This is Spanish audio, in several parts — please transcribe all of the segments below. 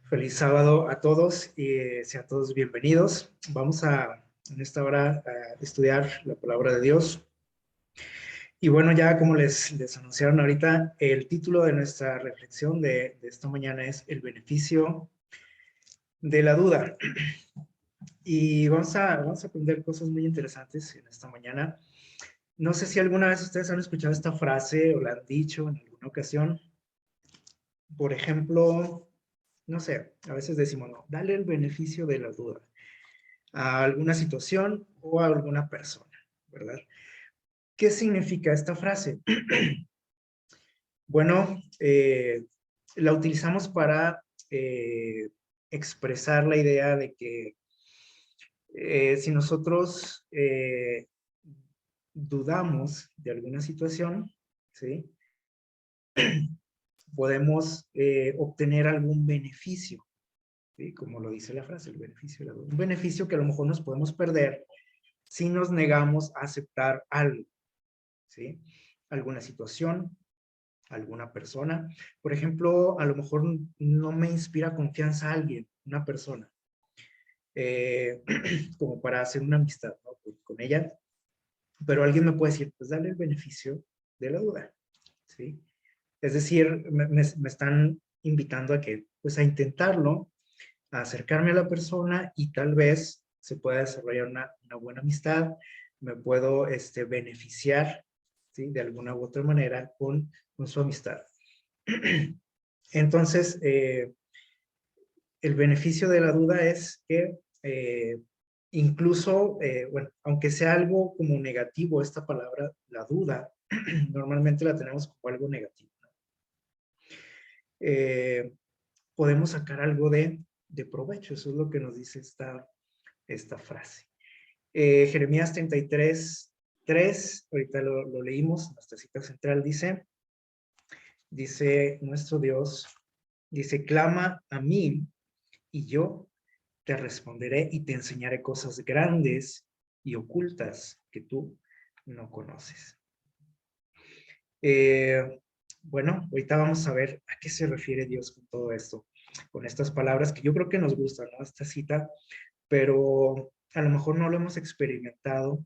Feliz sábado a todos y sean todos bienvenidos. Vamos en esta hora a estudiar la palabra de Dios. Y bueno, ya como les anunciaron ahorita, el título de nuestra reflexión de esta mañana es El beneficio de la duda. Y vamos a aprender cosas muy interesantes en esta mañana. No sé si alguna vez ustedes han escuchado esta frase o la han dicho en alguna ocasión. Por ejemplo, no sé, a veces decimos, no, dale el beneficio de la duda a alguna situación o a alguna persona, ¿verdad? ¿Qué significa esta frase? Bueno, la utilizamos para expresar la idea de que si nosotros dudamos de alguna situación, ¿sí? Podemos obtener algún beneficio, ¿sí? Como lo dice la frase, el beneficio de la duda. Un beneficio que a lo mejor nos podemos perder si nos negamos a aceptar algo, ¿sí? Alguna situación, alguna persona. Por ejemplo, a lo mejor no me inspira confianza a alguien, una persona, como para hacer una amistad, ¿no? Con ella, pero alguien me puede decir, pues dale el beneficio de la duda, ¿sí? Es decir, me están invitando a que, pues a intentarlo, a acercarme a la persona y tal vez se pueda desarrollar una buena amistad, me puedo beneficiar, ¿sí? De alguna u otra manera con su amistad. Entonces, el beneficio de la duda es que incluso, bueno, aunque sea algo como negativo, esta palabra, la duda, normalmente la tenemos como algo negativo, ¿no? Podemos sacar algo de provecho, eso es lo que nos dice esta frase. Jeremías 33:3, ahorita lo leímos, nuestra cita central dice nuestro Dios, dice, clama a mí y yo te responderé y te enseñaré cosas grandes y ocultas que tú no conoces. Bueno, ahorita vamos a ver a qué se refiere Dios con todo esto, con estas palabras que yo creo que nos gustan, ¿no? Esta cita, pero a lo mejor no lo hemos experimentado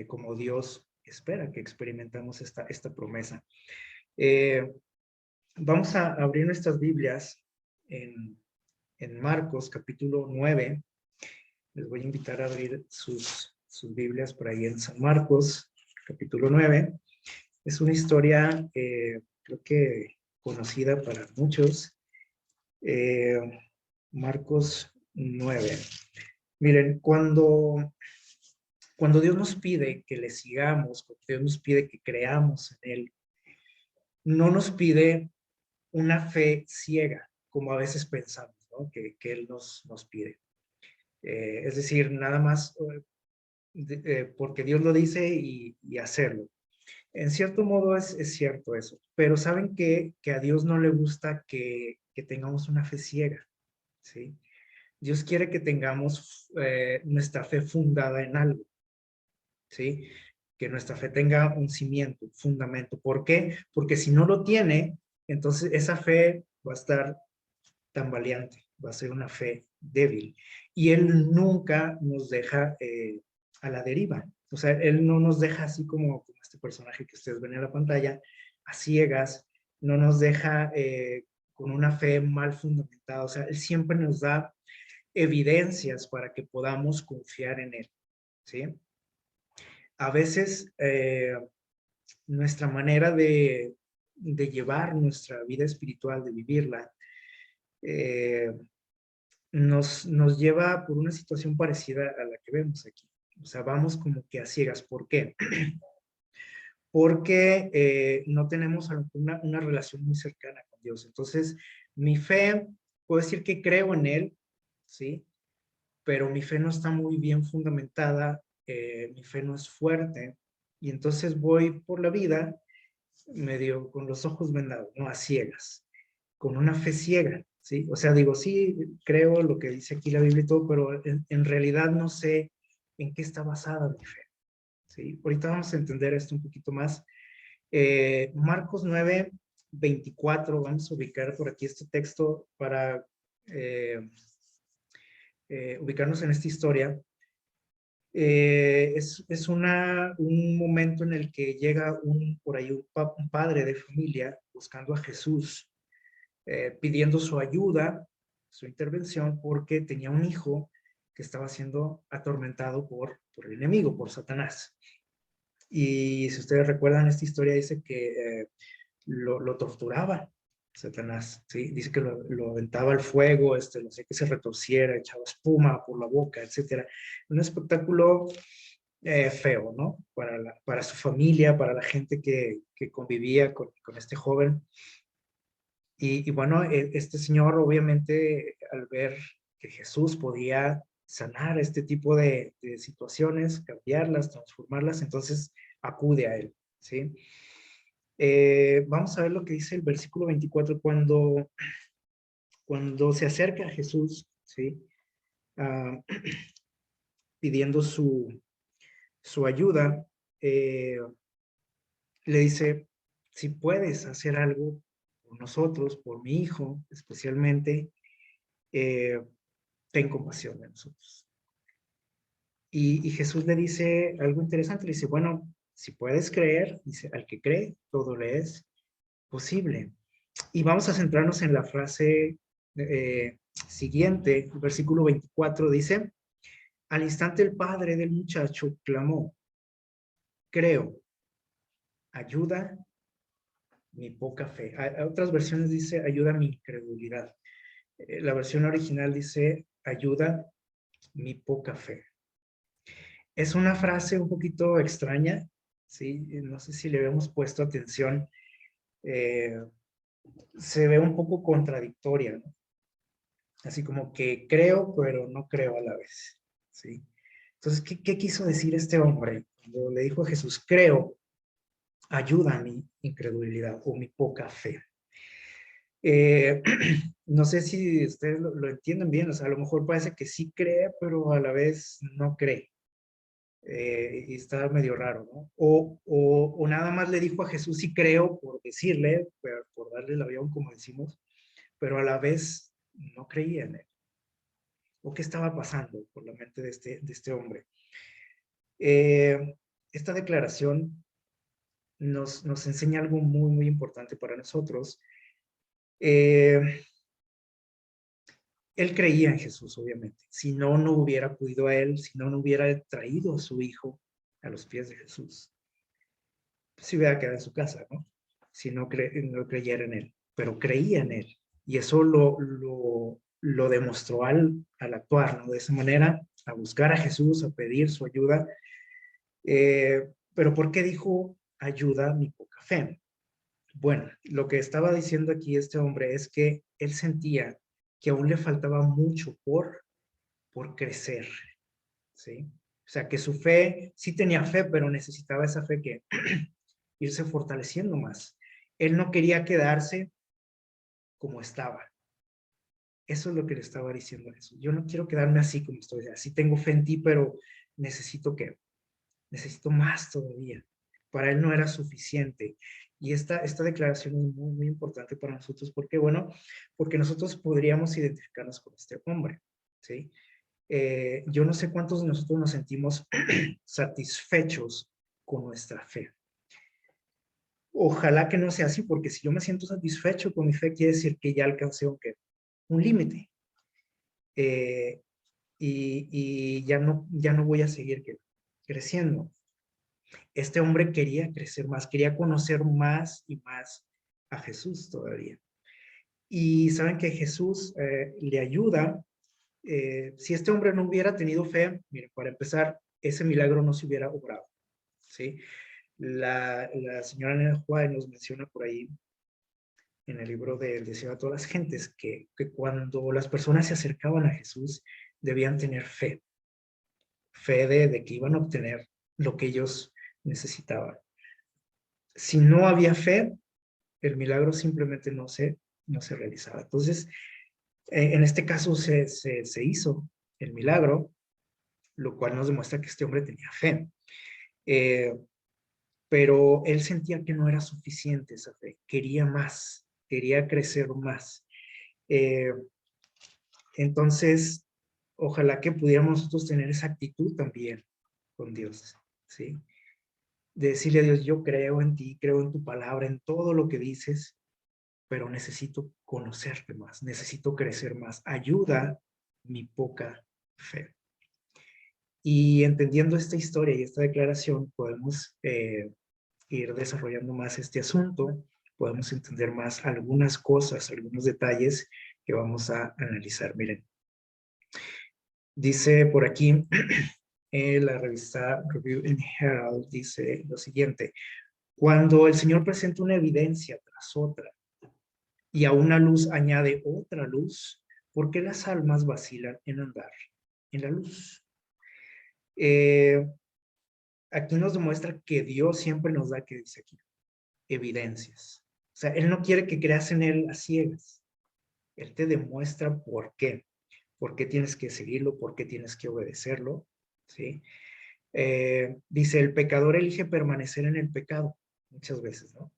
como Dios espera que experimentamos esta promesa. Vamos a abrir nuestras Biblias en Marcos capítulo 9. Les voy a invitar a abrir sus Biblias por ahí en San Marcos capítulo 9. Es una historia creo que conocida para muchos. Marcos 9. Miren, cuando Dios nos pide que le sigamos, cuando Dios nos pide que creamos en Él, no nos pide una fe ciega, como a veces pensamos, ¿no? Que Él nos pide. Es decir, nada más porque Dios lo dice y hacerlo. En cierto modo es cierto eso, pero saben que a Dios no le gusta que tengamos una fe ciega, ¿sí? Dios quiere que tengamos nuestra fe fundada en algo, ¿sí? Que nuestra fe tenga un cimiento, un fundamento. ¿Por qué? Porque si no lo tiene, entonces esa fe va a estar tambaleante, va a ser una fe débil. Y Él nunca nos deja a la deriva. O sea, Él no nos deja así como este personaje que ustedes ven en la pantalla, a ciegas, no nos deja con una fe mal fundamentada. O sea, Él siempre nos da evidencias para que podamos confiar en Él, ¿sí? A veces nuestra manera de llevar nuestra vida espiritual, de vivirla, eh, nos lleva por una situación parecida a la que vemos aquí. O sea, vamos como que a ciegas. ¿Por qué? Porque no tenemos una relación muy cercana con Dios. Entonces, mi fe, puedo decir que creo en Él, ¿sí? Pero mi fe no está muy bien fundamentada, mi fe no es fuerte, y entonces voy por la vida medio con los ojos vendados, ¿no? A ciegas, con una fe ciega, ¿sí? O sea, digo, sí, creo lo que dice aquí la Biblia y todo, pero en realidad no sé en qué está basada mi fe, ¿sí? Ahorita vamos a entender esto un poquito más. Marcos 9:24, vamos a ubicar por aquí este texto para ubicarnos en esta historia, es un momento en el que llega por ahí un padre de familia buscando a Jesús, pidiendo su ayuda, su intervención, porque tenía un hijo que estaba siendo atormentado por el enemigo, por Satanás. Y si ustedes recuerdan esta historia, dice que lo torturaba Satanás, ¿sí? Dice que lo aventaba al fuego, lo hacía que se retorciera, echaba espuma por la boca, etcétera. Un espectáculo feo, ¿no? Para su familia, para la gente que convivía con este joven. Y bueno, este señor obviamente al ver que Jesús podía sanar este tipo de situaciones, cambiarlas, transformarlas, entonces acude a él, ¿sí? Vamos a ver lo que dice el versículo 24, cuando se acerca a Jesús, ¿sí? Uh, pidiendo su ayuda, le dice, si puedes hacer algo por nosotros, por mi hijo especialmente, ten compasión de nosotros. Y Jesús le dice algo interesante, le dice, bueno, si puedes creer, dice, al que cree, todo le es posible. Y vamos a centrarnos en la frase siguiente, el versículo 24 dice, al instante el padre del muchacho clamó, creo, ayuda mi poca fe. A otras versiones dice, ayuda mi incredulidad. La versión original dice, ayuda mi poca fe. Es una frase un poquito extraña, ¿sí? No sé si le habíamos puesto atención. Se ve un poco contradictoria, ¿no? Así como que creo, pero no creo a la vez, ¿sí? Entonces, ¿qué quiso decir este hombre? Cuando le dijo a Jesús, creo, ayuda a mi incredulidad o mi poca fe. No sé si ustedes lo entienden bien, o sea, a lo mejor parece que sí cree, pero a la vez no cree. Y está medio raro, ¿no? O nada más le dijo a Jesús, sí creo, por decirle, por darle el avión, como decimos, pero a la vez no creía en él. ¿O qué estaba pasando por la mente de este hombre? Esta declaración nos enseña algo muy, muy importante para nosotros. Él creía en Jesús, obviamente. Si no, no hubiera acudido a él, si no, no hubiera traído a su hijo a los pies de Jesús. Se hubiera quedado en su casa, ¿no? Si no, no creyera en él, pero creía en él. Y eso lo demostró al actuar, ¿no? De esa manera, a buscar a Jesús, a pedir su ayuda. Pero ¿por qué dijo ayuda mi poca fe? Bueno, lo que estaba diciendo aquí este hombre es que él sentía que aún le faltaba mucho por crecer, ¿sí? O sea, que su fe, sí tenía fe, pero necesitaba esa fe que irse fortaleciendo más. Él no quería quedarse como estaba. Eso es lo que le estaba diciendo a Jesús. Yo no quiero quedarme así como estoy. Así tengo fe en ti, pero necesito más todavía. Para él no era suficiente. Y esta declaración es muy, muy importante para nosotros. ¿Por qué? Bueno, porque nosotros podríamos identificarnos con este hombre, ¿sí? Yo no sé cuántos de nosotros nos sentimos satisfechos con nuestra fe. Ojalá que no sea así, porque si yo me siento satisfecho con mi fe, quiere decir que ya alcancé un límite. Y ya no voy a seguir creciendo. Este hombre quería crecer más, quería conocer más y más a Jesús todavía. Y saben que Jesús le ayuda. Si este hombre no hubiera tenido fe, miren, para empezar, ese milagro no se hubiera obrado, ¿sí? La señora Nena Juárez nos menciona por ahí en el libro del Deseo a todas las gentes que cuando las personas se acercaban a Jesús debían tener fe de que iban a obtener lo que ellos necesitaban. Si no había fe, el milagro simplemente no se realizaba. Entonces, en este caso se hizo el milagro, lo cual nos demuestra que este hombre tenía fe. Pero él sentía que no era suficiente esa fe, quería más, quería crecer más. Entonces, ojalá que pudiéramos nosotros tener esa actitud también con Dios, ¿sí? De decirle a Dios, yo creo en ti, creo en tu palabra, en todo lo que dices, pero necesito conocerte más, necesito crecer más. Ayuda mi poca fe. Y entendiendo esta historia y esta declaración, podemos ir desarrollando más este asunto, podemos entender más algunas cosas, algunos detalles que vamos a analizar. Miren, dice por aquí, la revista Review and Herald dice lo siguiente: cuando el Señor presenta una evidencia tras otra y a una luz añade otra luz, ¿por qué las almas vacilan en andar en la luz? Aquí nos demuestra que Dios siempre nos da, que dice aquí, evidencias. O sea, Él no quiere que creas en Él a ciegas. Él te demuestra por qué. Por qué tienes que seguirlo, por qué tienes que obedecerlo, ¿sí? Dice, el pecador elige permanecer en el pecado, muchas veces, ¿no?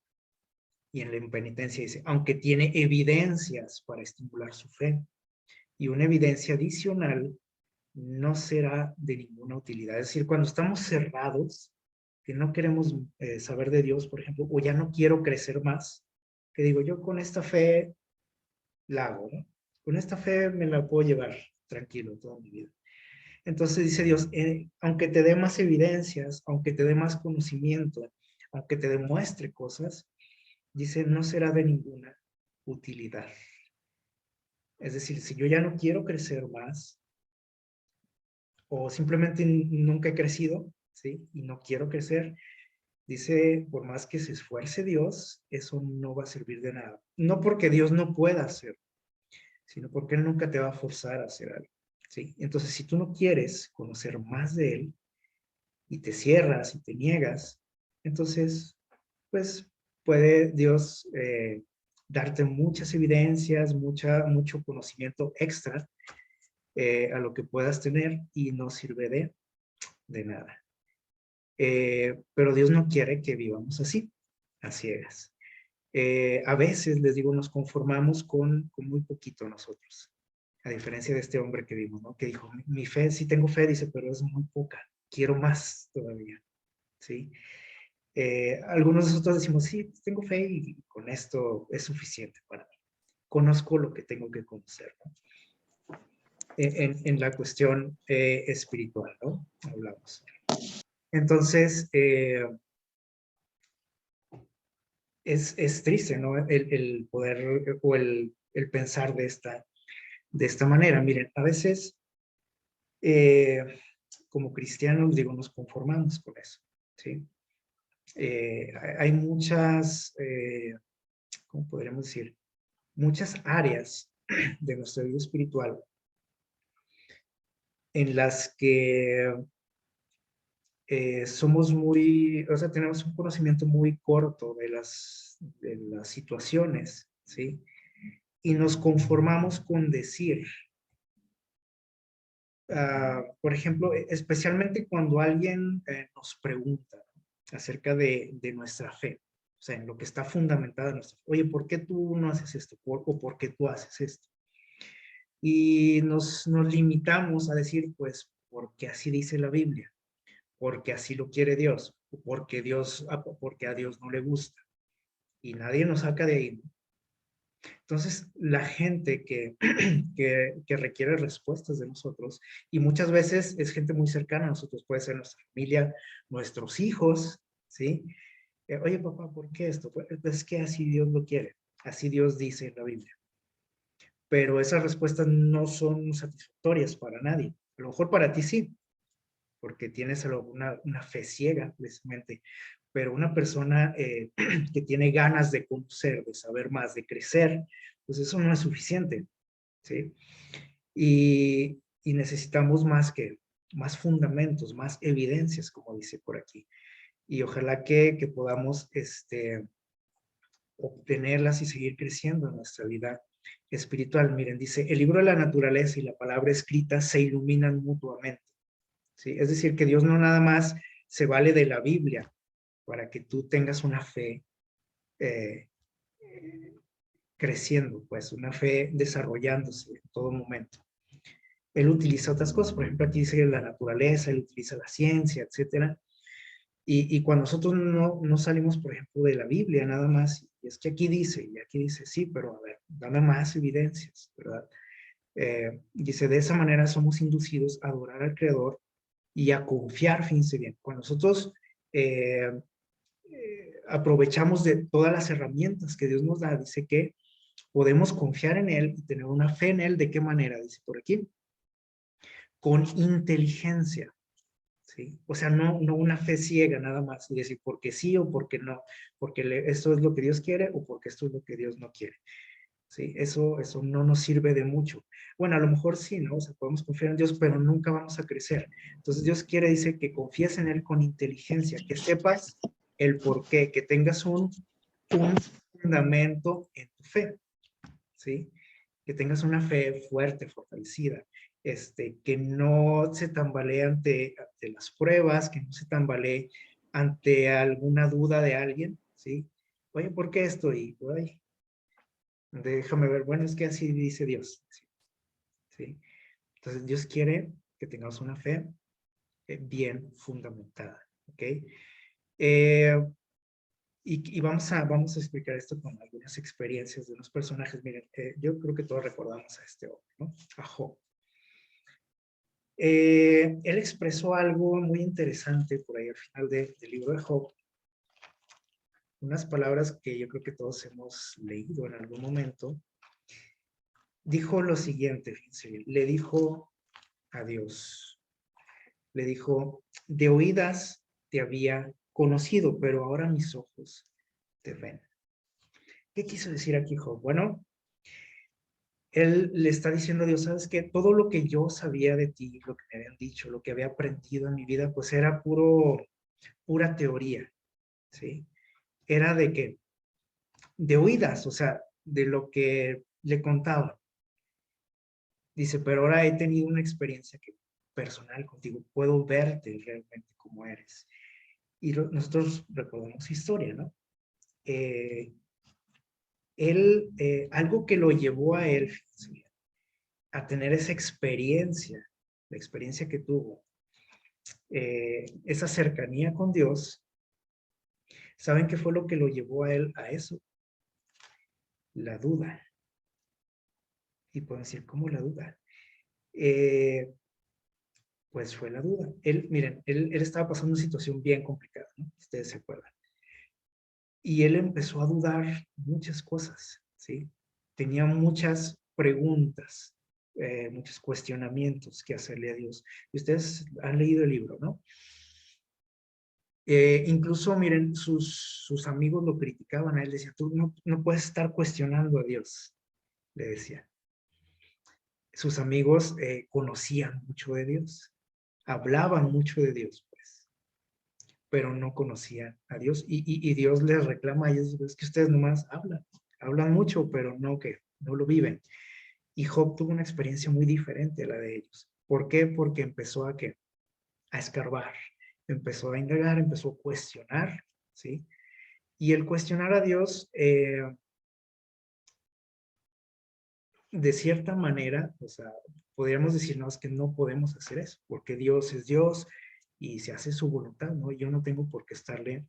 Y en la impenitencia dice, aunque tiene evidencias para estimular su fe. Y una evidencia adicional no será de ninguna utilidad. Es decir, cuando estamos cerrados, que no queremos saber de Dios, por ejemplo, o ya no quiero crecer más, que digo, yo con esta fe la hago, ¿no? Con esta fe me la puedo llevar tranquilo toda mi vida. Entonces dice Dios, aunque te dé más evidencias, aunque te dé más conocimiento, aunque te demuestre cosas, dice, no será de ninguna utilidad. Es decir, si yo ya no quiero crecer más, o simplemente nunca he crecido, ¿sí? Y no quiero crecer, dice, por más que se esfuerce Dios, eso no va a servir de nada. No porque Dios no pueda hacer, sino porque Él nunca te va a forzar a hacer algo, ¿sí? Entonces, si tú no quieres conocer más de Él y te cierras y te niegas, entonces, pues puede Dios darte muchas evidencias, mucho conocimiento extra a lo que puedas tener y no sirve de nada. Pero Dios no quiere que vivamos así, a ciegas. A veces, les digo, nos conformamos con muy poquito nosotros, a diferencia de este hombre que vimos, ¿no? Que dijo, mi fe, sí tengo fe, dice, pero es muy poca, quiero más todavía, ¿sí? Algunos de nosotros decimos, sí, tengo fe y con esto es suficiente para mí. Conozco lo que tengo que conocer, ¿no? En la cuestión espiritual, ¿no? Hablamos. Entonces, es triste, ¿no? El poder o el pensar de esta manera. Miren, a veces eh, como cristianos, digo, nos conformamos con eso, ¿sí? Hay muchas, ¿cómo podríamos decir? Muchas áreas de nuestra vida espiritual en las que somos muy, o sea, tenemos un conocimiento muy corto de las situaciones, ¿sí? Y nos conformamos con decir, por ejemplo, especialmente cuando alguien nos pregunta acerca de nuestra fe, o sea, en lo que está fundamentada nuestra fe. Oye, ¿por qué tú no haces esto? ¿O por qué tú haces esto? Y nos limitamos a decir, pues, porque así dice la Biblia, porque así lo quiere Dios, o porque a Dios no le gusta. Y nadie nos saca de ahí. Entonces, la gente que requiere respuestas de nosotros, y muchas veces es gente muy cercana a nosotros, puede ser nuestra familia, nuestros hijos, ¿sí? Oye, papá, ¿por qué esto? Pues es que así Dios lo quiere, así Dios dice en la Biblia. Pero esas respuestas no son satisfactorias para nadie. A lo mejor para ti sí, porque tienes una fe ciega, precisamente. Pero una persona que tiene ganas de conocer, de saber más, de crecer, pues eso no es suficiente, ¿sí? Y necesitamos más fundamentos, más evidencias, como dice por aquí. Y ojalá que podamos obtenerlas y seguir creciendo en nuestra vida espiritual. Miren, dice, el libro de la naturaleza y la palabra escrita se iluminan mutuamente, ¿sí? Es decir, que Dios no nada más se vale de la Biblia para que tú tengas una fe eh, creciendo, pues una fe desarrollándose en todo momento. Él utiliza otras cosas, por ejemplo, aquí dice la naturaleza, él utiliza la ciencia, etcétera. Y cuando nosotros no salimos, por ejemplo, de la Biblia nada más, y es que aquí dice, y aquí dice, sí, pero a ver, dame más evidencias, ¿verdad? Dice, de esa manera somos inducidos a adorar al Creador y a confiar, fíjense bien. Cuando nosotros eh, aprovechamos de todas las herramientas que Dios nos da, dice que podemos confiar en Él y tener una fe en Él. ¿De qué manera? Dice por aquí. Con inteligencia. ¿Sí? O sea, no una fe ciega nada más y decir porque sí o porque no, porque esto es lo que Dios quiere o porque esto es lo que Dios no quiere. ¿Sí? Eso no nos sirve de mucho. Bueno, a lo mejor sí, ¿no? O sea, podemos confiar en Dios, pero nunca vamos a crecer. Entonces Dios quiere, dice, que confíes en Él con inteligencia, que sepas el por qué, que tengas un fundamento en tu fe, ¿sí? Que tengas una fe fuerte, fortalecida, que no se tambalee ante las pruebas, que no se tambalee ante alguna duda de alguien, ¿sí? Oye, ¿por qué estoy? Oye, déjame ver, bueno, es que así dice Dios, ¿sí? Entonces Dios quiere que tengamos una fe bien fundamentada, ¿ok? Eh, y vamos a explicar esto con algunas experiencias de unos personajes. Miren, yo creo que todos recordamos a este hombre, ¿no? A Job. Él expresó algo muy interesante por ahí al final del libro de Job, unas palabras que yo creo que todos hemos leído en algún momento. Dijo lo siguiente, fíjense, le dijo a Dios, le dijo, de oídas te había conocido, pero ahora mis ojos te ven. ¿Qué quiso decir aquí Job? Bueno, él le está diciendo a Dios, ¿sabes qué? Todo lo que yo sabía de ti, lo que me habían dicho, lo que había aprendido en mi vida, pues era pura teoría, ¿sí? Era de que, de oídas, o sea, de lo que le contaba. Dice, pero ahora he tenido una experiencia personal contigo, puedo verte realmente como eres. Y nosotros recordamos historia, ¿no? Algo que lo llevó a él, ¿sí? A tener esa experiencia, la experiencia que tuvo, esa cercanía con Dios, ¿saben qué fue lo que lo llevó a él a eso? La duda. Y pueden decir, ¿cómo la duda? Pues fue la duda. Miren, él estaba pasando una situación bien complicada, ¿no? Ustedes se acuerdan. Y él empezó a dudar muchas cosas, ¿sí? Tenía muchas preguntas, muchos cuestionamientos que hacerle a Dios. Y ustedes han leído el libro, ¿no? Incluso, miren, sus amigos lo criticaban a él, decía, tú no puedes estar cuestionando a Dios, le decía. Sus amigos conocían mucho de Dios, hablaban mucho de Dios, pues, pero no conocían a Dios. Y Dios les reclama a ellos, es que ustedes nomás hablan mucho, pero no lo viven. Y Job tuvo una experiencia muy diferente a la de ellos. ¿Por qué? Porque empezó a escarbar, empezó a indagar, empezó a cuestionar, ¿sí? Y el cuestionar a Dios, de cierta manera, o sea, podríamos decirnos que no podemos hacer eso, porque Dios es Dios y se hace su voluntad, ¿no? Yo no tengo por qué estarle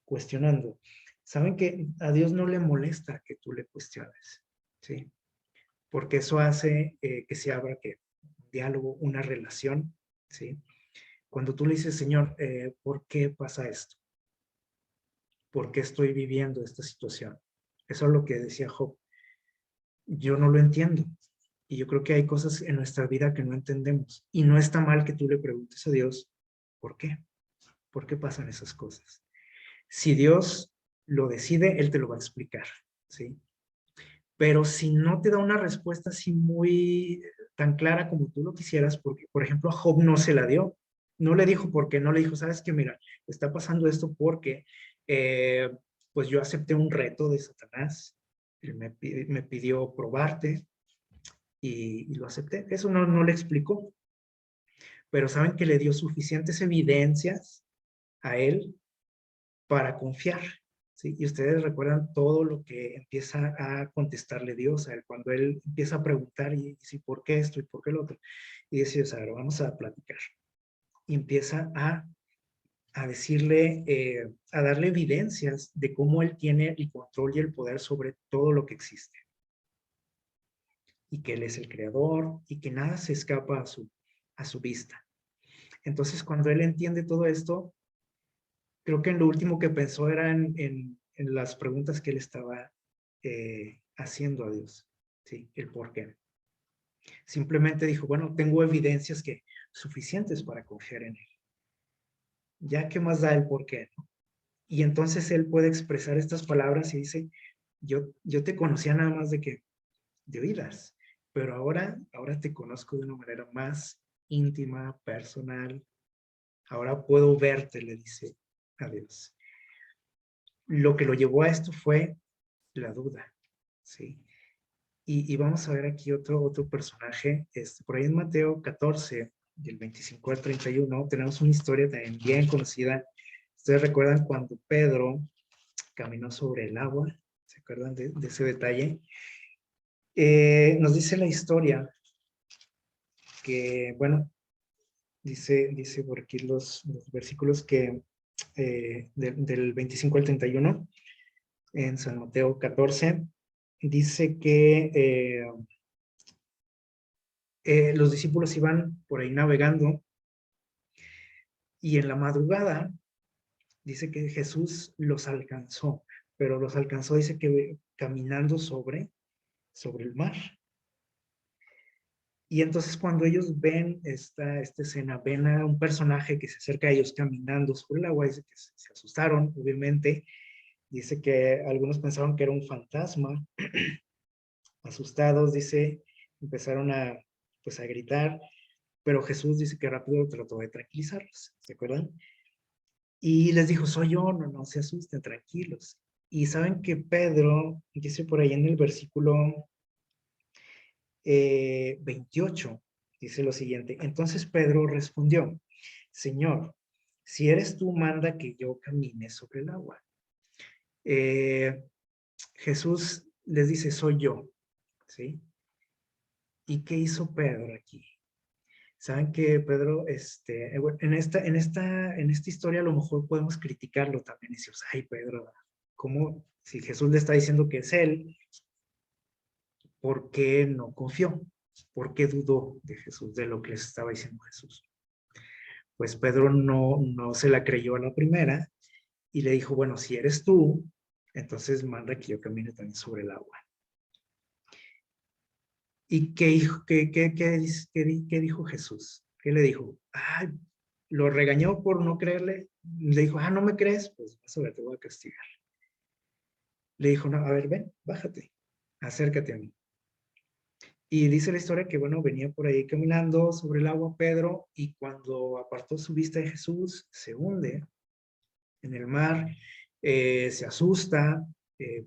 cuestionando. Saben que a Dios no le molesta que tú le cuestiones, ¿sí? Porque eso hace que se abra que un diálogo, una relación, ¿sí? Cuando tú le dices, Señor, ¿por qué pasa esto? ¿Por qué estoy viviendo esta situación? Eso es lo que decía Job. Yo no lo entiendo. Y yo creo que hay cosas en nuestra vida que no entendemos. Y no está mal que tú le preguntes a Dios, ¿por qué? ¿Por qué pasan esas cosas? Si Dios lo decide, Él te lo va a explicar, ¿sí? Pero si no te da una respuesta así muy tan clara como tú lo quisieras, porque, por ejemplo, a Job no se la dio. No le dijo por qué, no le dijo, sabes que mira, está pasando esto porque, pues yo acepté un reto de Satanás. Él me pidió probarte, y lo acepté. Eso no le explicó, pero saben que le dio suficientes evidencias a él para confiar. ¿sí? Y ustedes recuerdan todo lo que empieza a contestarle Dios a él, cuando él empieza a preguntar, y si por qué esto y por qué lo otro. Y dice, a ver, vamos a platicar. Y empieza a decirle, a darle evidencias de cómo él tiene el control y el poder sobre todo lo que existe. Y que él es el creador y que nada se escapa a su vista. Entonces, cuando él entiende todo esto, creo que en lo último que pensó era en las preguntas que él estaba haciendo a Dios, ¿sí? El por qué. Simplemente dijo, bueno, tengo evidencias suficientes para confiar en él. Ya, ¿qué más da el por qué, no? Y entonces él puede expresar estas palabras y dice, yo te conocía nada más de oídas, pero ahora te conozco de una manera más íntima, personal. Ahora puedo verte, le dice a Dios. Lo que lo llevó a esto fue la duda, ¿sí? Y vamos a ver aquí otro personaje. Por ahí en Mateo 14, del 25 al 31, tenemos una historia también bien conocida. Ustedes recuerdan cuando Pedro caminó sobre el agua, ¿se acuerdan de ese detalle? Nos dice la historia que, bueno, dice por aquí los versículos que del 25 al 31, en San Mateo 14, dice que los discípulos iban por ahí navegando y en la madrugada dice que Jesús los alcanzó, pero los alcanzó, dice que caminando sobre el mar. Y entonces cuando ellos ven esta escena, ven a un personaje que se acerca a ellos caminando sobre el agua, dice que se asustaron, obviamente. Dice que algunos pensaron que era un fantasma. Asustados, dice, empezaron pues, a gritar, pero Jesús dice que rápido trató de tranquilizarlos, ¿se acuerdan? Y les dijo, soy yo, no se asusten, tranquilos. Y saben que Pedro, dice por ahí en el versículo 28, dice lo siguiente, entonces Pedro respondió, Señor, si eres tú, manda que yo camine sobre el agua. Jesús les dice, soy yo, ¿sí? ¿Y qué hizo Pedro aquí? Saben que Pedro, en esta historia a lo mejor podemos criticarlo también. Y decimos, ay, Pedro, ¿cómo? Si Jesús le está diciendo que es él, ¿por qué no confió? ¿Por qué dudó de Jesús, de lo que les estaba diciendo Jesús? Pues Pedro no se la creyó a la primera y le dijo, bueno, si eres tú, entonces manda que yo camine también sobre el agua. ¿Y qué dijo Jesús? ¿Qué le dijo? Ay, lo regañó por no creerle. Le dijo, no me crees, pues vas a ver, te voy a castigar. Le dijo, no, a ver, ven, bájate, acércate a mí. Y dice la historia que, bueno, venía por ahí caminando sobre el agua Pedro y cuando apartó su vista de Jesús, se hunde en el mar, se asusta,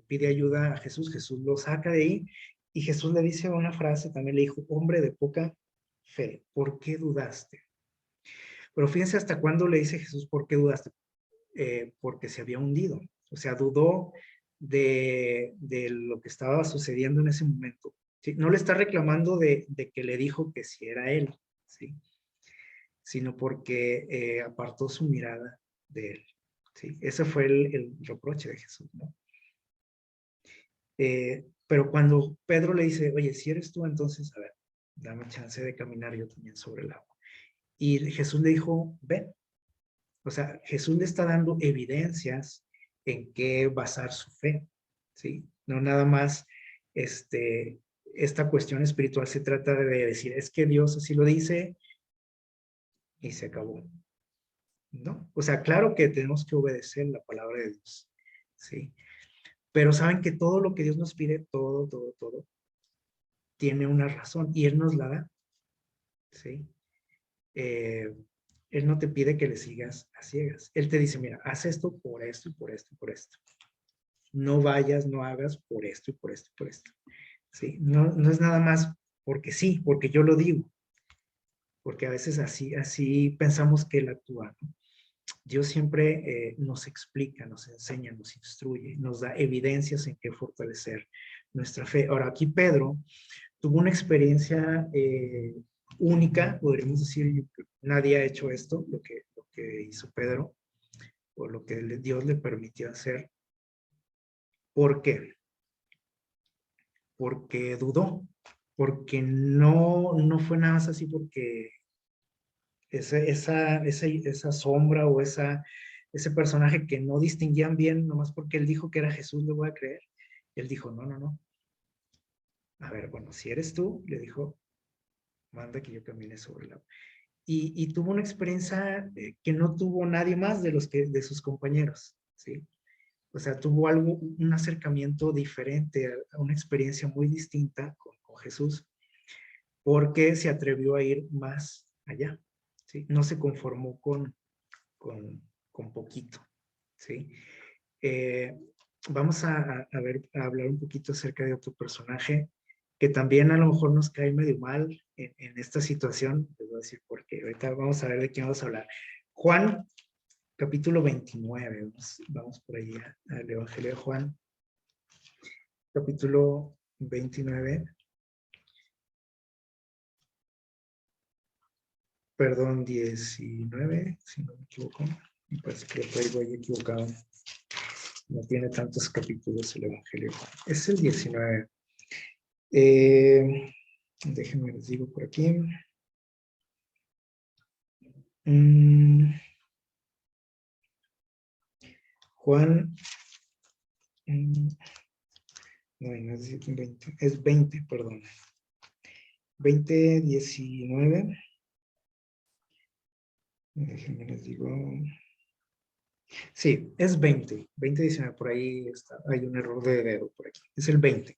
pide ayuda a Jesús, Jesús lo saca de ahí y Jesús le dice una frase, también le dijo, hombre de poca fe, ¿por qué dudaste? Pero fíjense hasta cuándo le dice Jesús, ¿por qué dudaste? Porque se había hundido, o sea, dudó de lo que estaba sucediendo en ese momento. ¿Sí? No le está reclamando de que le dijo que sí era él, ¿sí? Sino porque apartó su mirada de él. ¿Sí? Ese fue el reproche de Jesús, ¿no? Pero cuando Pedro le dice, oye, si eres tú, entonces, a ver, dame chance de caminar yo también sobre el agua. Y Jesús le dijo, ven. O sea, Jesús le está dando evidencias en qué basar su fe, ¿sí? No nada más esta cuestión espiritual se trata de decir, es que Dios así lo dice y se acabó. ¿No? O sea, claro que tenemos que obedecer la palabra de Dios, ¿sí? Pero saben que todo lo que Dios nos pide, todo, tiene una razón y Él nos la da, ¿sí? Él no te pide que le sigas a ciegas. Él te dice, mira, haz esto por esto y por esto y por esto. No vayas, no hagas por esto y por esto y por esto. ¿Sí? No es nada más porque sí, porque yo lo digo. Porque a veces así pensamos que Él actúa, ¿no? Dios siempre nos explica, nos enseña, nos instruye, nos da evidencias en que fortalecer nuestra fe. Ahora, aquí Pedro tuvo una experiencia única, podríamos decir, nadie ha hecho esto, lo que hizo Pedro, o lo que Dios le permitió hacer. ¿Por qué? Porque dudó, porque no fue nada más así porque esa sombra o ese personaje que no distinguían bien, nomás porque él dijo que era Jesús, le voy a creer. Él dijo, no. A ver, bueno, si eres tú, le dijo, manda que yo camine sobre el agua. Y tuvo una experiencia que no tuvo nadie más de sus compañeros, ¿sí? O sea, tuvo un acercamiento diferente, a una experiencia muy distinta con Jesús, porque se atrevió a ir más allá, ¿sí? No se conformó con poquito, ¿sí? Eh, vamos a hablar un poquito acerca de otro personaje que también a lo mejor nos cae medio mal en esta situación. Les voy a decir por qué. Ahorita vamos a ver de quién vamos a hablar. Juan, capítulo 29. Vamos por ahí al Evangelio de Juan, capítulo 29. Perdón, 19, si no me equivoco. Me parece que lo traigo ahí equivocado. No tiene tantos capítulos el Evangelio. Es el 19. Déjenme les digo por aquí. Juan, no es 20, es 20, perdón. 20, 19. Déjenme les digo. Sí, es 20, 20, 19, por ahí está, hay un error de dedo por aquí. Es el 20.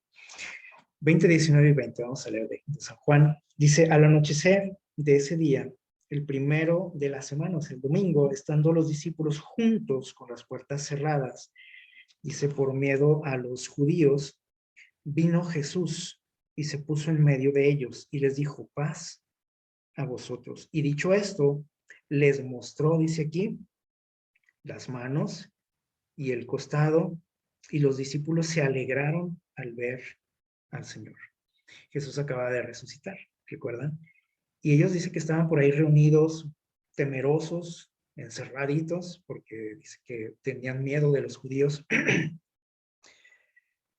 20, 19 y 20, vamos a leer de San Juan. Dice, al anochecer de ese día, el primero de la semana, o sea, el domingo, estando los discípulos juntos con las puertas cerradas, dice, por miedo a los judíos, vino Jesús y se puso en medio de ellos y les dijo, paz a vosotros. Y dicho esto, les mostró, dice aquí, las manos y el costado, y los discípulos se alegraron al ver al Señor. Jesús acaba de resucitar, ¿recuerdan? Y ellos dicen que estaban por ahí reunidos, temerosos, encerraditos, porque dice que tenían miedo de los judíos.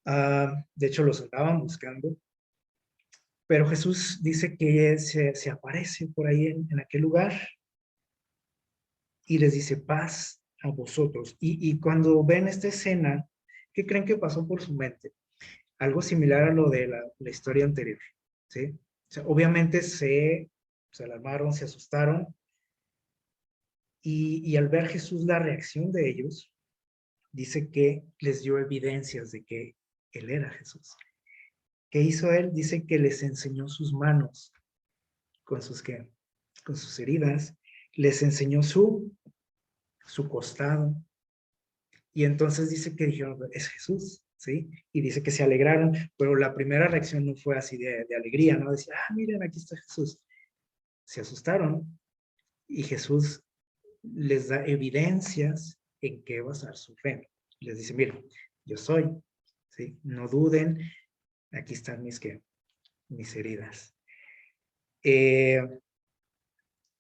De hecho, los andaban buscando. Pero Jesús dice que se aparece por ahí en aquel lugar y les dice, paz a vosotros. Y cuando ven esta escena, ¿qué creen que pasó por su mente? Algo similar a lo de la historia anterior, ¿sí? O sea, obviamente se alarmaron, se asustaron, y al ver Jesús la reacción de ellos, dice que les dio evidencias de que Él era Jesús. ¿Qué hizo Él? Dice que les enseñó sus manos con ¿qué? Con sus heridas, les enseñó su costado, y entonces dice que dijeron, es Jesús, ¿sí? Y dice que se alegraron, pero la primera reacción no fue así de alegría, ¿no? Decía, miren, aquí está Jesús. Se asustaron y Jesús les da evidencias en qué basar su fe. Les dice, miren, yo soy, ¿sí? No duden, aquí están mis heridas.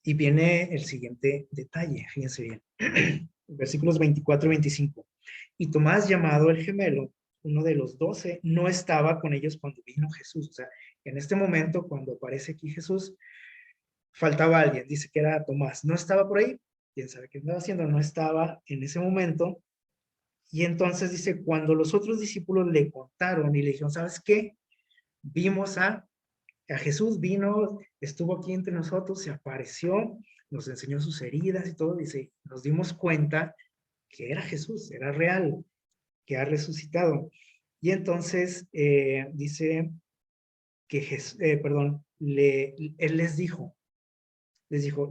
Y viene el siguiente detalle, fíjense bien. Versículos 24 y 25. Y Tomás, llamado el gemelo, uno de los 12, no estaba con ellos cuando vino Jesús. O sea, en este momento, cuando aparece aquí Jesús, faltaba alguien. Dice que era Tomás. No estaba por ahí. Quién sabe qué estaba haciendo. No estaba en ese momento. Y entonces dice, cuando los otros discípulos le contaron y le dijeron, ¿sabes qué? Vimos a Jesús, vino, estuvo aquí entre nosotros, se apareció, nos enseñó sus heridas y todo, dice, nos dimos cuenta que era Jesús, era real, que ha resucitado. Y entonces dice que él les dijo,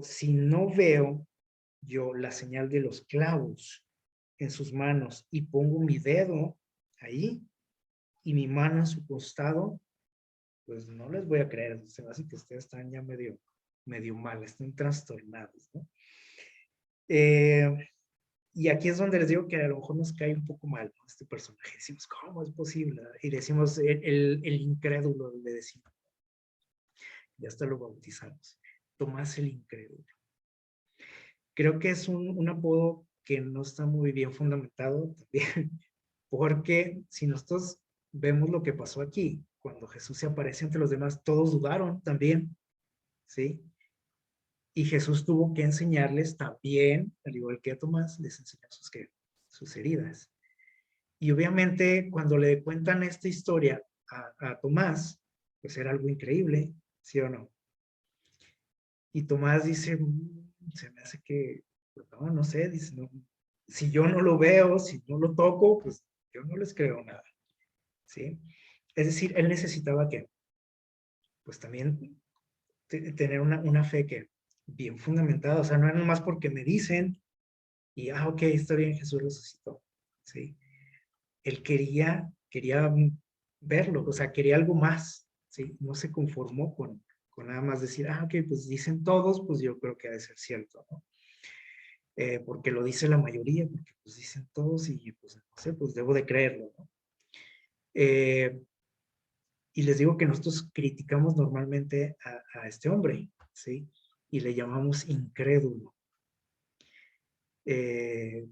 si no veo yo la señal de los clavos en sus manos y pongo mi dedo ahí y mi mano en su costado, pues no les voy a creer. Se me hace que ustedes están ya medio mal, están trastornados, ¿no? Eh, y aquí es donde les digo que a lo mejor nos cae un poco mal, ¿no? Este personaje. Decimos, ¿cómo es posible? Y decimos, el incrédulo, le decimos. Ya hasta lo bautizamos. Tomás el incrédulo. Creo que es un apodo que no está muy bien fundamentado también, porque si nosotros vemos lo que pasó aquí, cuando Jesús se aparece ante los demás, todos dudaron también, ¿sí? Y Jesús tuvo que enseñarles también, al igual que a Tomás, les enseñó sus heridas. Y obviamente cuando le cuentan esta historia a Tomás, pues era algo increíble, ¿sí o no? Y Tomás dice, se me hace que, pues no, no sé, dice, no, si yo no lo veo, si no lo toco, pues yo no les creo nada, ¿sí? Es decir, él necesitaba que, pues también tener una fe que bien fundamentada, o sea, no era nomás porque me dicen y, ok, está bien, Jesús resucitó, ¿sí? Él quería verlo, o sea, quería algo más, ¿sí? No se conformó con nada más decir, ok, pues dicen todos, pues yo creo que ha de ser cierto, ¿no? Porque lo dice la mayoría, porque pues dicen todos y pues no sé, pues debo de creerlo, ¿no? Eh, y les digo que nosotros criticamos normalmente a este hombre, ¿sí? Y le llamamos incrédulo. Eh,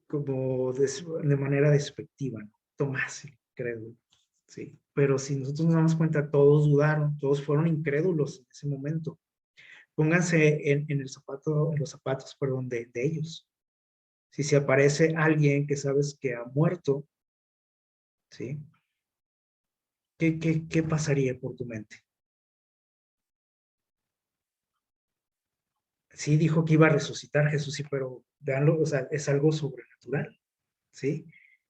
como de manera despectiva, ¿no? Tomás, incrédulo, ¿sí? Pero si nosotros nos damos cuenta, todos dudaron, todos fueron incrédulos en ese momento. Pónganse en el zapato, en los zapatos, perdón, de ellos. Si se aparece alguien que sabes que ha muerto, ¿sí? ¿Qué pasaría por tu mente? Sí, dijo que iba a resucitar Jesús, sí, pero veanlo, o sea, es algo sobrenatural, ¿sí?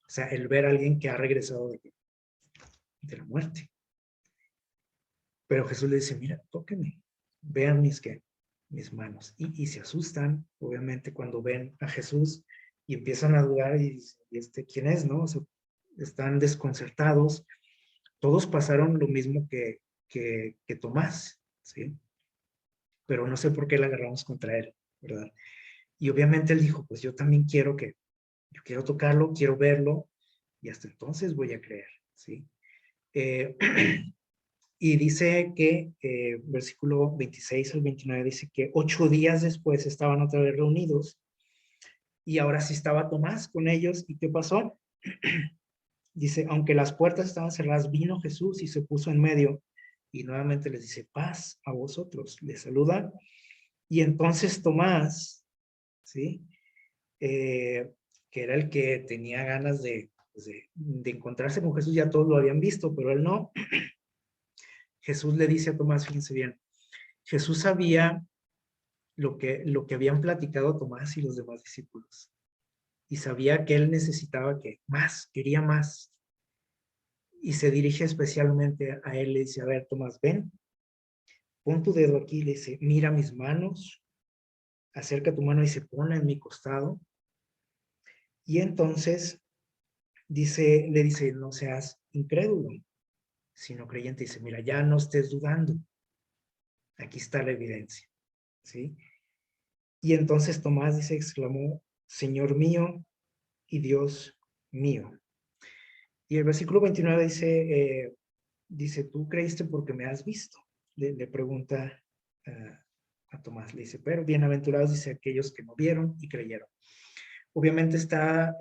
O sea, el ver a alguien que ha regresado de la muerte. Pero Jesús le dice, mira, tóquenme, vean mis manos. Y se asustan, obviamente, cuando ven a Jesús y empiezan a dudar y ¿quién es, no? O sea, están desconcertados. Todos pasaron lo mismo que Tomás, ¿sí? Pero no sé por qué le agarramos contra él, ¿verdad? Y obviamente él dijo, pues yo quiero tocarlo, quiero verlo, y hasta entonces voy a creer, ¿sí? Eh, y dice que, versículo 26 al 29, dice que 8 días después estaban otra vez reunidos, y ahora sí estaba Tomás con ellos, ¿y qué pasó? Dice, aunque las puertas estaban cerradas, vino Jesús y se puso en medio, y nuevamente les dice, paz a vosotros, les saluda, y entonces Tomás, ¿sí? Eh, que era el que tenía ganas pues, de encontrarse con Jesús, ya todos lo habían visto, pero él no. Jesús le dice a Tomás, fíjense bien, Jesús sabía lo que habían platicado Tomás y los demás discípulos, y sabía que él necesitaba que más, quería más, y se dirige especialmente a él, le dice, a ver, Tomás, ven, pon tu dedo aquí, le dice, mira mis manos, acerca tu mano y se pone en mi costado, y entonces le dice, no seas incrédulo, sino creyente. Dice, mira, ya no estés dudando. Aquí está la evidencia, ¿sí? Y entonces Tomás dice, exclamó, Señor mío y Dios mío. Y el versículo 29 dice, tú creíste porque me has visto. Le pregunta a Tomás, le dice, pero bienaventurados, dice, aquellos que no vieron y creyeron. Obviamente está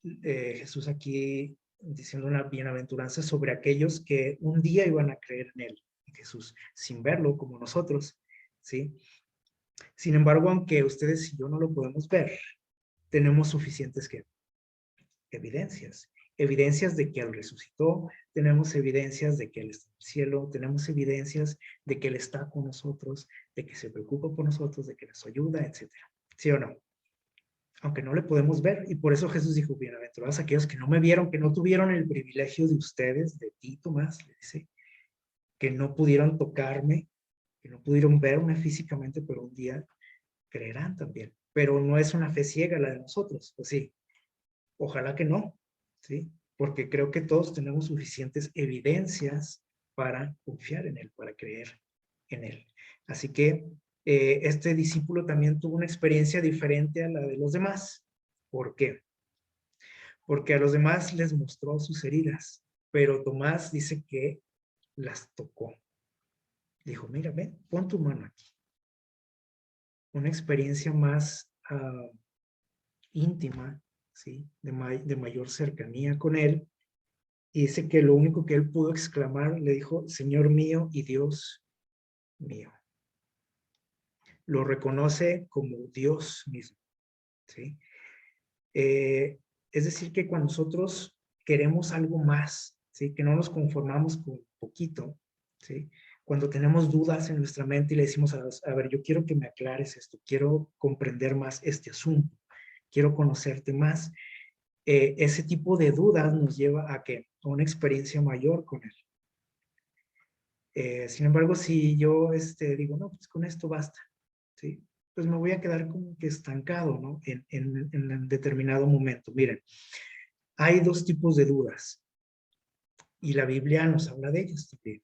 Jesús aquí diciendo una bienaventuranza sobre aquellos que un día iban a creer en él, en Jesús, sin verlo como nosotros, ¿sí? Sin embargo, aunque ustedes y yo no lo podemos ver, tenemos suficientes evidencias. Evidencias de que Él resucitó, tenemos evidencias de que Él está en el cielo, tenemos evidencias de que Él está con nosotros, de que se preocupa por nosotros, de que nos ayuda, etcétera. ¿Sí o no? Aunque no le podemos ver. Y por eso Jesús dijo, bienaventurados aquellos que no me vieron, que no tuvieron el privilegio de ustedes, de ti, Tomás, le dice, que no pudieron tocarme, que no pudieron verme físicamente, pero un día creerán también. Pero no es una fe ciega la de nosotros, pues sí, ojalá que no, ¿sí? Porque creo que todos tenemos suficientes evidencias para confiar en Él, para creer en Él. Así que este discípulo también tuvo una experiencia diferente a la de los demás. ¿Por qué? Porque a los demás les mostró sus heridas, pero Tomás dice que las tocó. Dijo, mira, ven, pon tu mano aquí. Una experiencia más íntima, ¿sí? De mayor cercanía con él. Y dice que lo único que él pudo exclamar, le dijo, Señor mío y Dios mío. Lo reconoce como Dios mismo, ¿sí? Es decir, que cuando nosotros queremos algo más, ¿sí? Que no nos conformamos con poquito, ¿sí? Cuando tenemos dudas en nuestra mente y le decimos, a ver, yo quiero que me aclares esto, quiero comprender más este asunto, quiero conocerte más, ese tipo de dudas nos lleva a ¿qué? A una experiencia mayor con él. Sin embargo, si yo digo, no, pues con esto basta, ¿sí? Pues me voy a quedar como que estancado, ¿no? En determinado momento. Miren, hay dos tipos de dudas y la Biblia nos habla de ellas también,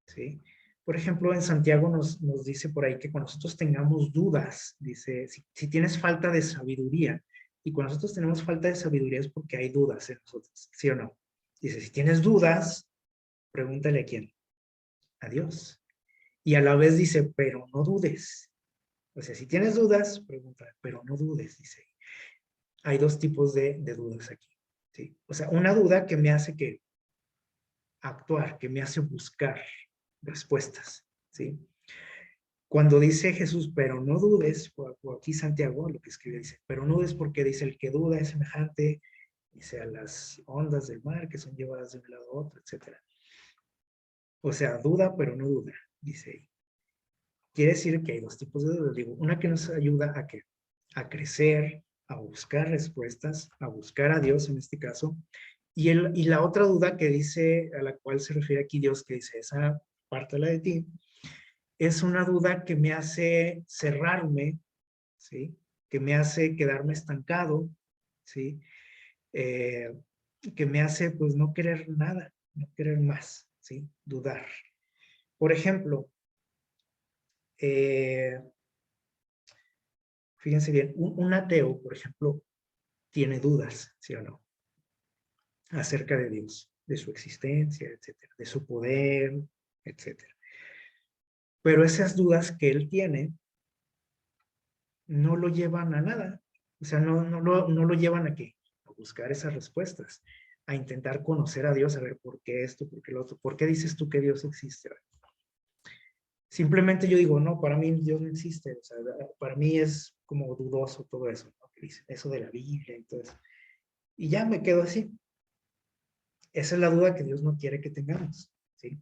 ¿sí? Por ejemplo, en Santiago nos dice por ahí que cuando nosotros tengamos dudas, dice, si tienes falta de sabiduría, y cuando nosotros tenemos falta de sabiduría es porque hay dudas en nosotros, ¿sí o no? Dice, si tienes dudas, pregúntale a quién, a Dios. Y a la vez dice, pero no dudes. O sea, si tienes dudas, pregunta, pero no dudes, dice. Hay dos tipos de dudas aquí, ¿sí? O sea, una duda que me hace que actuar, que me hace buscar respuestas, ¿sí? Cuando dice Jesús, pero no dudes, por aquí Santiago lo que escribe dice, pero no dudes porque dice, el que duda es semejante, dice, a las ondas del mar que son llevadas de un lado a otro, etc. O sea, duda, pero no duda, dice ahí. Quiere decir que hay dos tipos de dudas. Digo, una que nos ayuda a ¿qué? A crecer, a buscar respuestas, a buscar a Dios en este caso. Y la otra duda que dice, a la cual se refiere aquí Dios, que dice, esa parte la de ti, es una duda que me hace cerrarme, ¿sí? Que me hace quedarme estancado, ¿sí? Eh, que me hace, pues, no querer nada, no querer más, ¿sí? Dudar. Por ejemplo, fíjense bien, un ateo, por ejemplo, tiene dudas, ¿sí o no? Acerca de Dios, de su existencia, etcétera, de su poder, etcétera. Pero esas dudas que él tiene no lo llevan a nada. O sea, no lo llevan a qué? A buscar esas respuestas, a intentar conocer a Dios, a ver por qué esto, por qué lo otro, por qué dices tú que Dios existe. Simplemente yo digo, no, para mí Dios no existe. O sea, para mí es como dudoso todo eso, ¿no? Que dice, eso de la Biblia y todo eso. Y ya me quedo así. Esa es la duda que Dios no quiere que tengamos, ¿sí?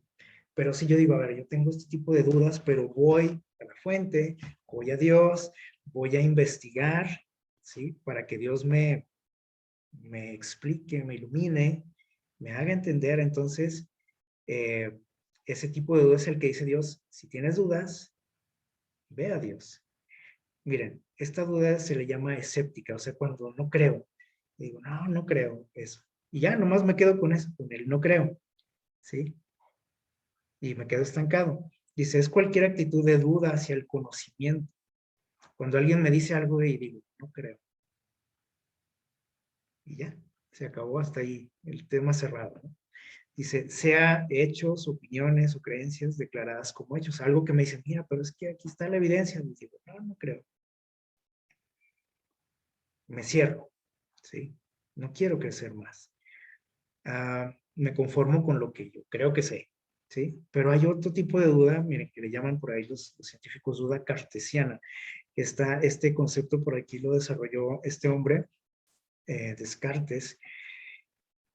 Pero si yo digo, a ver, yo tengo este tipo de dudas, pero voy a la fuente, voy a Dios, voy a investigar, ¿sí? Para que Dios me explique, me ilumine, me haga entender. Entonces, ese tipo de dudas es el que dice Dios, si tienes dudas, ve a Dios. Miren, esta duda se le llama escéptica, o sea, cuando no creo, digo, no, no creo eso. Y ya, nomás me quedo con eso, con el no creo, ¿sí? Y me quedo estancado. Dice, es cualquier actitud de duda hacia el conocimiento. Cuando alguien me dice algo y digo, no creo. Y ya, se acabó hasta ahí el tema cerrado, ¿no? Dice, sea hechos, opiniones o creencias declaradas como hechos. Algo que me dice, mira, pero es que aquí está la evidencia. Y digo, no, no creo. Me cierro, ¿sí? No quiero crecer más. Me conformo con lo que yo creo que sé, ¿sí? Pero hay otro tipo de duda, miren, que le llaman por ahí los científicos duda cartesiana. Este concepto por aquí lo desarrolló este hombre, Descartes,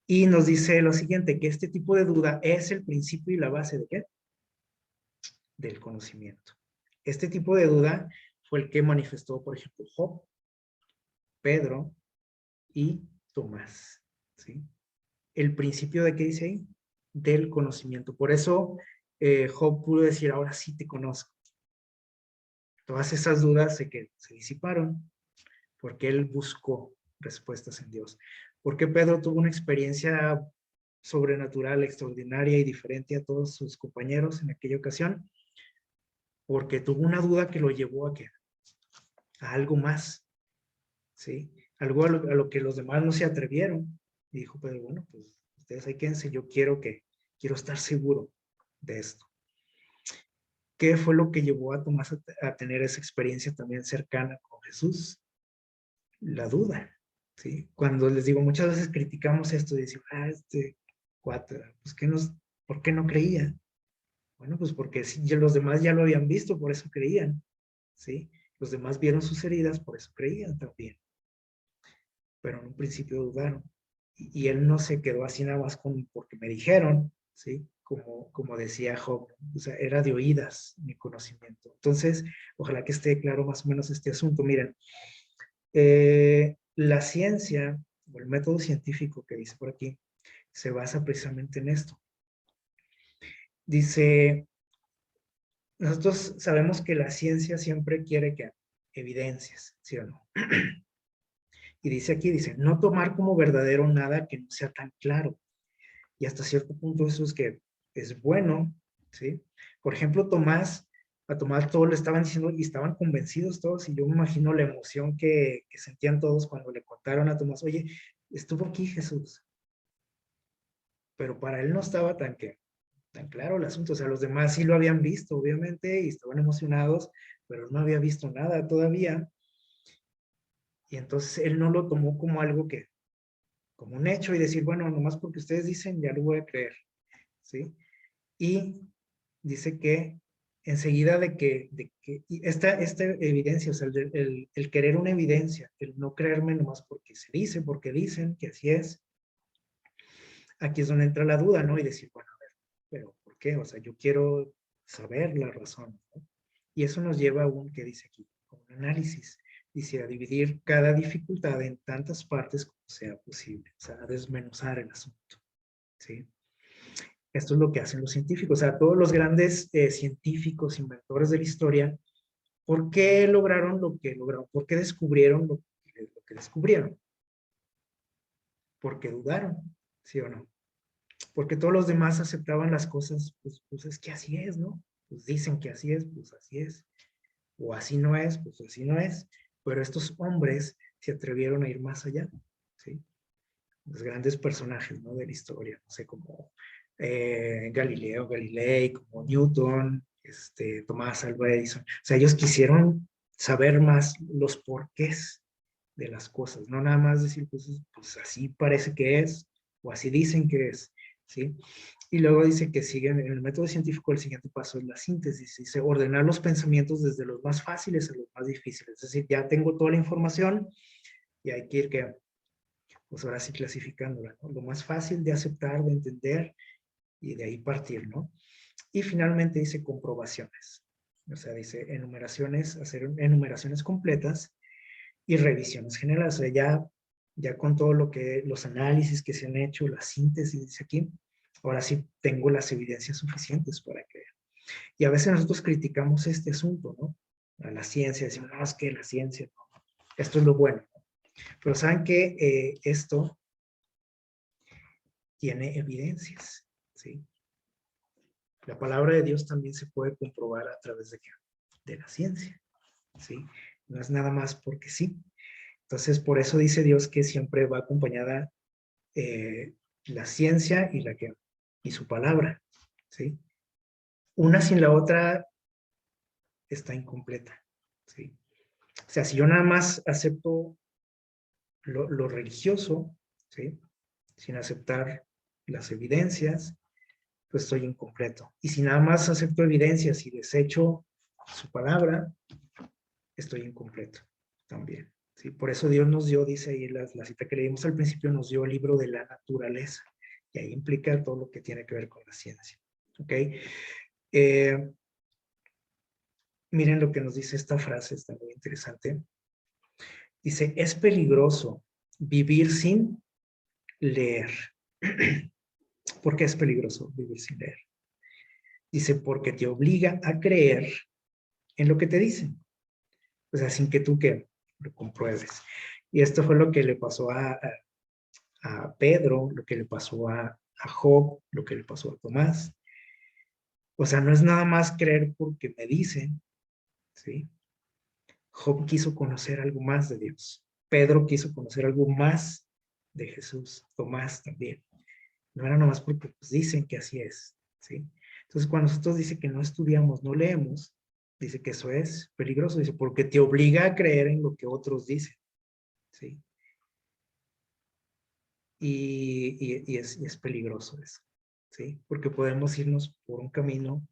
y nos dice lo siguiente, que este tipo de duda es el principio y la base ¿de qué? Del conocimiento. Este tipo de duda fue el que manifestó, por ejemplo, Job, Pedro y Tomás, ¿sí? El principio de qué dice ahí? Del conocimiento. Por eso Job pudo decir, ahora sí te conozco. Todas esas dudas se disiparon porque él buscó respuestas en Dios. Porque Pedro tuvo una experiencia sobrenatural, extraordinaria y diferente a todos sus compañeros en aquella ocasión, porque tuvo una duda que lo llevó a algo más, ¿sí? Algo a lo que los demás no se atrevieron. Y dijo, pero bueno, pues ustedes ahí quédense, yo quiero estar seguro de esto. ¿Qué fue lo que llevó a Tomás a tener esa experiencia también cercana con Jesús? La duda, ¿sí? Cuando les digo, muchas veces criticamos esto y decimos, este cuate, pues, ¿por qué no creía? Bueno, pues porque sí, los demás ya lo habían visto, por eso creían, ¿sí? Los demás vieron sus heridas, por eso creían también. Pero en un principio dudaron. Y él no se quedó así nada más porque me dijeron, ¿sí? Como decía Job, o sea, era de oídas mi conocimiento. Entonces, ojalá que esté claro más o menos este asunto. Miren, la ciencia, o el método científico que dice por aquí, se basa precisamente en esto. Dice, nosotros sabemos que la ciencia siempre quiere que evidencias, ¿sí o no? Y dice aquí, dice, no tomar como verdadero nada que no sea tan claro. Y hasta cierto punto eso es que es bueno, ¿sí? Por ejemplo, a Tomás todos le estaban diciendo y estaban convencidos todos, y yo me imagino la emoción que sentían todos cuando le contaron a Tomás, oye, estuvo aquí Jesús. Pero para él no estaba tan claro el asunto, o sea, los demás sí lo habían visto, obviamente, y estaban emocionados, pero no había visto nada todavía, y entonces él no lo tomó como algo como un hecho, y decir, bueno, nomás porque ustedes dicen, ya lo voy a creer, ¿sí? Y dice que enseguida y esta evidencia, o sea, el querer una evidencia, el no creerme nomás porque se dice, porque dicen que así es, aquí es donde entra la duda, ¿no? Y decir, bueno, a ver, pero ¿por qué? O sea, yo quiero saber la razón, ¿no? Y eso nos lleva a ¿qué dice aquí? A un análisis. Dice, a dividir cada dificultad en tantas partes como sea posible, o sea, a desmenuzar el asunto, ¿sí? Esto es lo que hacen los científicos, o sea, todos los grandes científicos, inventores de la historia, ¿por qué lograron lo que lograron? ¿Por qué descubrieron lo que descubrieron? Porque dudaron, ¿sí o no? Porque todos los demás aceptaban las cosas, pues es que así es, ¿no? Pues dicen que así es, pues así es. O así no es, pues así no es. Pero estos hombres se atrevieron a ir más allá, ¿sí? Los grandes personajes, ¿no? De la historia, no sé, como Galileo Galilei, como Newton, Tomás Alva Edison. O sea, ellos quisieron saber más los porqués de las cosas, no nada más decir, pues así parece que es, o así dicen que es, ¿sí? Y luego dice que siguen en el método científico, el siguiente paso es la síntesis, dice ordenar los pensamientos desde los más fáciles a los más difíciles, es decir, ya tengo toda la información y hay que ir que pues ahora sí clasificándola, ¿no? Lo más fácil de aceptar, de entender y de ahí partir, ¿no? Y finalmente dice comprobaciones, o sea, dice enumeraciones, hacer enumeraciones completas y revisiones generales, o sea, ya con todo los análisis que se han hecho, la síntesis dice aquí, ahora sí tengo las evidencias suficientes para creer. Y a veces nosotros criticamos este asunto, ¿no? A la ciencia, decimos, no, es que la ciencia, no, esto es lo bueno. Pero saben que esto tiene evidencias, ¿sí? La palabra de Dios también se puede comprobar a través de la ciencia, ¿sí? No es nada más porque sí. Entonces, por eso dice Dios que siempre va acompañada la ciencia y su palabra, ¿sí? Una sin la otra está incompleta, ¿sí? O sea, si yo nada más acepto lo religioso, ¿sí? Sin aceptar las evidencias, pues estoy incompleto. Y si nada más acepto evidencias y desecho su palabra, estoy incompleto también. ¿Sí? Por eso Dios nos dio, dice ahí la cita que leímos al principio, nos dio el libro de la naturaleza. Y ahí implica todo lo que tiene que ver con la ciencia. ¿Ok? Miren lo que nos dice esta frase, está muy interesante. Dice, es peligroso vivir sin leer. ¿Por qué es peligroso vivir sin leer? Dice, porque te obliga a creer en lo que te dicen. O sea, sin que tú que lo compruebes. Y esto fue lo que le pasó a Pedro, lo que le pasó a Job, lo que le pasó a Tomás. O sea, no es nada más creer porque me dicen, ¿sí? Job quiso conocer algo más de Dios. Pedro quiso conocer algo más de Jesús. Tomás también. No era nomás porque pues, dicen que así es, ¿sí? Entonces, cuando nosotros dice que no estudiamos, no leemos, dice que eso es peligroso, dice, porque te obliga a creer en lo que otros dicen, ¿sí? Y es peligroso eso, ¿sí? Porque podemos irnos por un camino,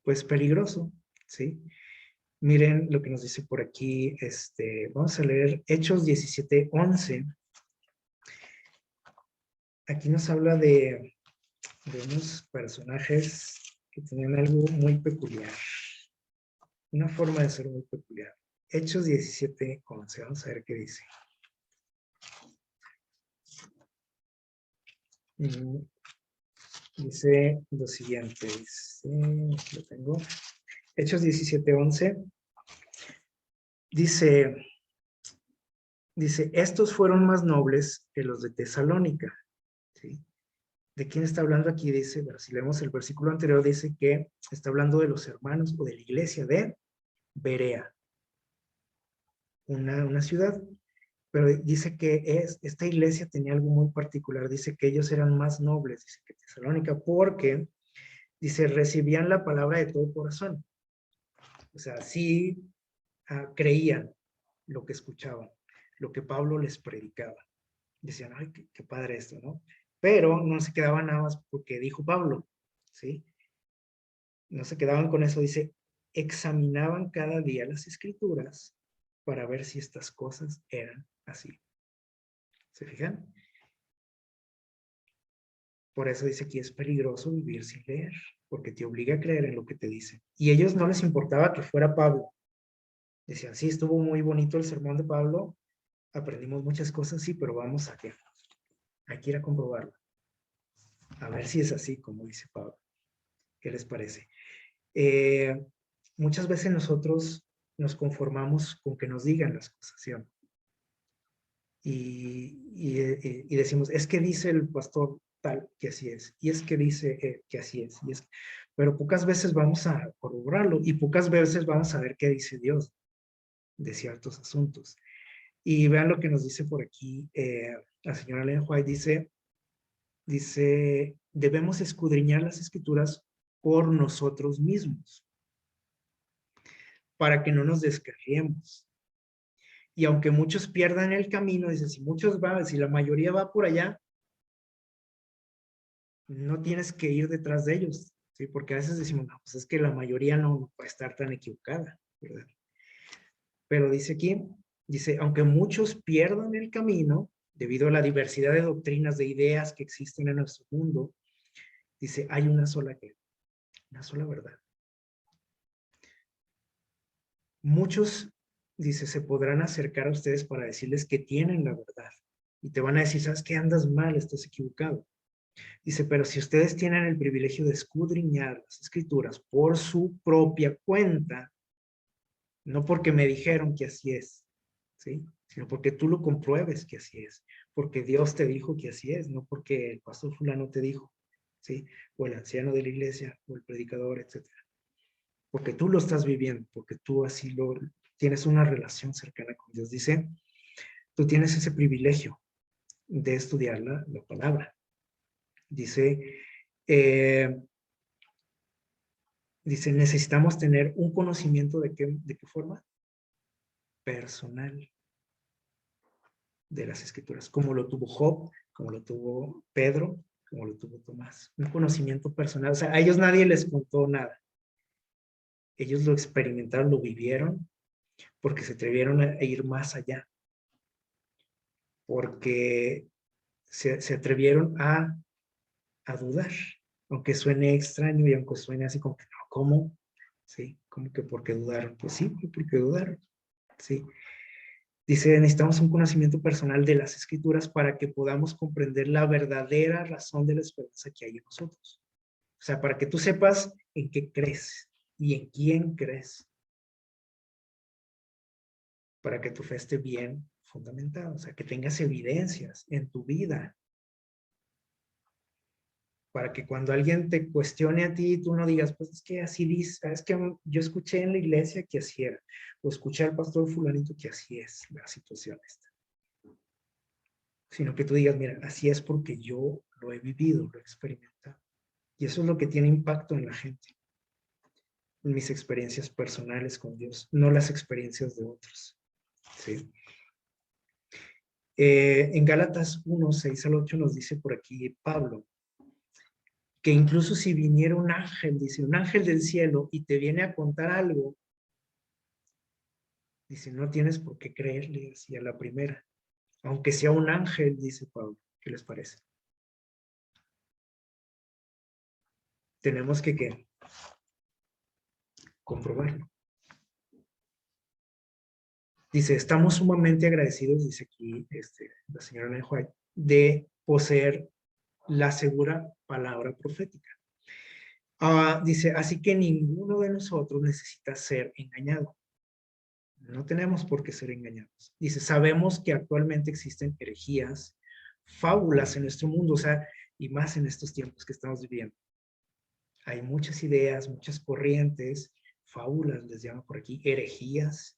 pues, peligroso, ¿sí? Miren lo que nos dice por aquí, vamos a leer Hechos 17:11. Aquí nos habla de unos personajes que tenían algo muy peculiar, una forma de ser muy peculiar. Hechos 17:11, vamos a ver qué dice. Dice lo siguiente, lo tengo. Hechos 17:11, dice, estos fueron más nobles que los de Tesalónica, ¿sí? ¿De quién está hablando aquí? Dice, bueno, si leemos el versículo anterior, dice que está hablando de los hermanos o de la iglesia de Berea, una ciudad. Pero dice que esta iglesia tenía algo muy particular. Dice que ellos eran más nobles, dice que Tesalónica, porque, dice, recibían la palabra de todo corazón. O sea, sí creían lo que escuchaban, lo que Pablo les predicaba. Decían, ay, qué padre esto, ¿no? Pero no se quedaban nada más porque dijo Pablo, ¿sí? No se quedaban con eso, dice, examinaban cada día las escrituras para ver si estas cosas eran así. ¿Se fijan? Por eso dice que es peligroso vivir sin leer, porque te obliga a creer en lo que te dicen. Y a ellos no les importaba que fuera Pablo. Decían, sí, estuvo muy bonito el sermón de Pablo, aprendimos muchas cosas, sí, pero vamos a ir a comprobarlo. A ver si es así, como dice Pablo. ¿Qué les parece? Muchas veces nosotros nos conformamos con que nos digan las cosas, ¿sí? Y decimos, es que dice el pastor tal que así es, y es que dice que así es, pero pocas veces vamos a corroborarlo y pocas veces vamos a ver qué dice Dios de ciertos asuntos. Y vean lo que nos dice por aquí la señora Ellen White, dice, debemos escudriñar las escrituras por nosotros mismos, para que no nos descarriemos. Y aunque muchos pierdan el camino, dice, si la mayoría va por allá, no tienes que ir detrás de ellos, ¿sí? Porque a veces decimos, no, pues es que la mayoría no puede estar tan equivocada, ¿verdad? Pero dice aquí, dice, aunque muchos pierdan el camino, debido a la diversidad de doctrinas, de ideas que existen en nuestro mundo, dice, hay una sola verdad. Muchos, dice, se podrán acercar a ustedes para decirles que tienen la verdad. Y te van a decir, ¿sabes qué? Andas mal, estás equivocado. Dice, pero si ustedes tienen el privilegio de escudriñar las escrituras por su propia cuenta, no porque me dijeron que así es, ¿sí? Sino porque tú lo compruebes que así es, porque Dios te dijo que así es, no porque el pastor fulano te dijo, ¿sí? O el anciano de la iglesia, o el predicador, etcétera. Porque tú lo estás viviendo, porque tú así tienes una relación cercana con Dios. Dice, tú tienes ese privilegio de estudiar la palabra. Dice, necesitamos tener un conocimiento de qué forma personal de las escrituras, como lo tuvo Job, como lo tuvo Pedro, como lo tuvo Tomás. Un conocimiento personal. O sea, a ellos nadie les contó nada. Ellos lo experimentaron, lo vivieron, porque se atrevieron a ir más allá. Porque se atrevieron a dudar, aunque suene extraño y aunque suene así como que no, ¿cómo? Sí, como que porque dudaron. Pues sí, porque dudaron. Sí. Dice, necesitamos un conocimiento personal de las escrituras para que podamos comprender la verdadera razón de la esperanza que hay en nosotros. O sea, para que tú sepas en qué crees y en quién crees. Para que tu fe esté bien fundamentada. O sea, que tengas evidencias en tu vida. para que cuando alguien te cuestione a ti, tú no digas, pues es que así dice, es que yo escuché en la iglesia que así era, o escuché al pastor fulanito que así es la situación esta. Sino que tú digas, mira, así es porque yo lo he vivido, lo he experimentado. Y eso es lo que tiene impacto en la gente, en mis experiencias personales con Dios, no las experiencias de otros. ¿Sí? En Gálatas 1, 6 al 8 nos dice por aquí Pablo, que incluso si viniera un ángel, dice, un ángel del cielo y te viene a contar algo, dice, no tienes por qué creerle así a la primera. Aunque sea un ángel, dice Pablo. ¿Qué les parece? Tenemos que ¿qué? Comprobarlo. Dice, estamos sumamente agradecidos, dice aquí la señora Ellen White, de poseer la segura palabra profética. Dice, así que ninguno de nosotros necesita ser engañado. No tenemos por qué ser engañados. Dice, sabemos que actualmente existen herejías, fábulas en nuestro mundo, o sea, y más en estos tiempos que estamos viviendo. Hay muchas ideas, muchas corrientes, fábulas les llaman por aquí, herejías.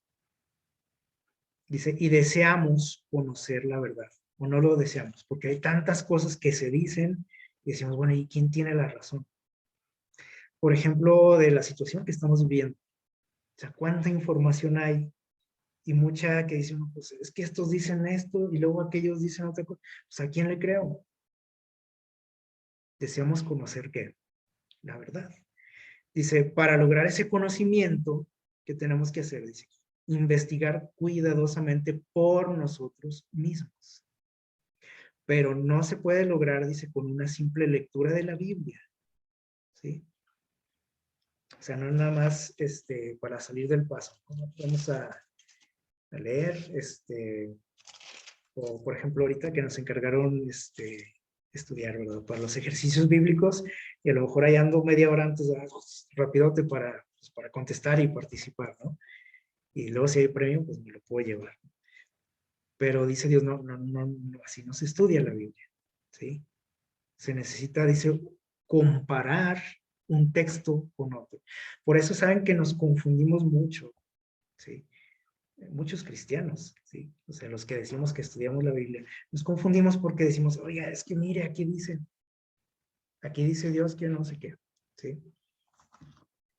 Dice, y deseamos conocer la verdad, o no lo deseamos, porque hay tantas cosas que se dicen y decimos, bueno, ¿y quién tiene la razón? Por ejemplo, de la situación que estamos viviendo. O sea, ¿cuánta información hay? Y mucha que dicen, pues es que estos dicen esto y luego aquellos dicen otra cosa. Pues ¿a quién le creo? Deseamos conocer qué, la verdad. Dice, para lograr ese conocimiento, ¿qué tenemos que hacer? Dice, investigar cuidadosamente por nosotros mismos. Pero no se puede lograr, dice, con una simple lectura de la Biblia. ¿Sí? O sea, no es nada más para salir del paso. Vamos a leer, o por ejemplo ahorita que nos encargaron estudiar, ¿verdad? Para los ejercicios bíblicos, y a lo mejor ahí ando media hora antes, rapidote para contestar y participar, ¿no? Y luego si hay premio, pues me lo puedo llevar. Pero dice Dios, no, así no se estudia la Biblia, ¿sí? Se necesita, dice, comparar un texto con otro. Por eso saben que nos confundimos mucho, ¿sí? Muchos cristianos, ¿sí? O sea, los que decimos que estudiamos la Biblia, nos confundimos porque decimos, oiga, es que mire, aquí dice Dios que no sé qué, ¿sí?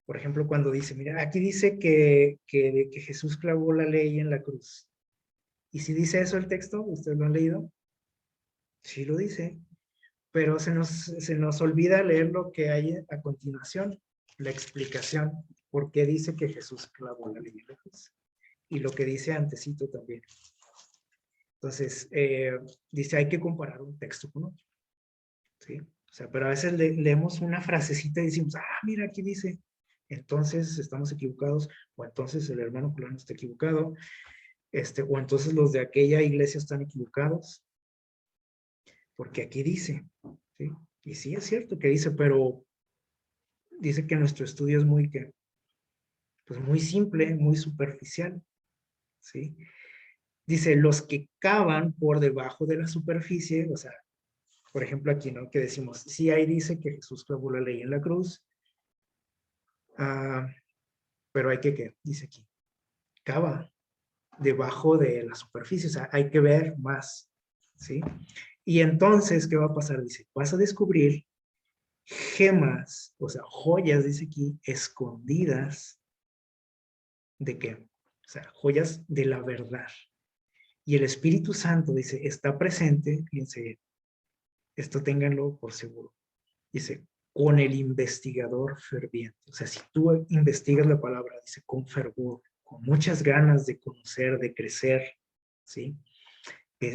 Por ejemplo, cuando dice, mira, aquí dice que Jesús clavó la ley en la cruz. ¿Y si dice eso el texto? ¿Ustedes lo han leído? Sí lo dice, pero se nos olvida leer lo que hay a continuación, la explicación, por qué dice que Jesús clavó la ley en la cruz. Y lo que dice antecito también. Entonces, dice, hay que comparar un texto con otro, ¿sí? O sea, pero a veces leemos una frasecita y decimos, mira, aquí dice, entonces estamos equivocados, o entonces el hermano fulano está equivocado, o entonces los de aquella iglesia están equivocados, porque aquí dice, ¿sí? Y sí es cierto que dice, pero dice que nuestro estudio es pues muy simple, muy superficial, ¿sí? Dice, los que cavan por debajo de la superficie, o sea, por ejemplo aquí, ¿no? Que decimos, sí, ahí dice que Jesús clavó la ley en la cruz, pero hay ¿qué? Dice aquí, cava debajo de la superficie, o sea, hay que ver más, ¿sí? Y entonces, ¿qué va a pasar? Dice, vas a descubrir gemas, o sea, joyas, dice aquí, escondidas, ¿de qué? O sea, joyas de la verdad. Y el Espíritu Santo, dice, está presente, fíjense, esto ténganlo por seguro. Dice, con el investigador ferviente. O sea, si tú investigas la palabra, dice, con fervor, con muchas ganas de conocer, de crecer, ¿sí?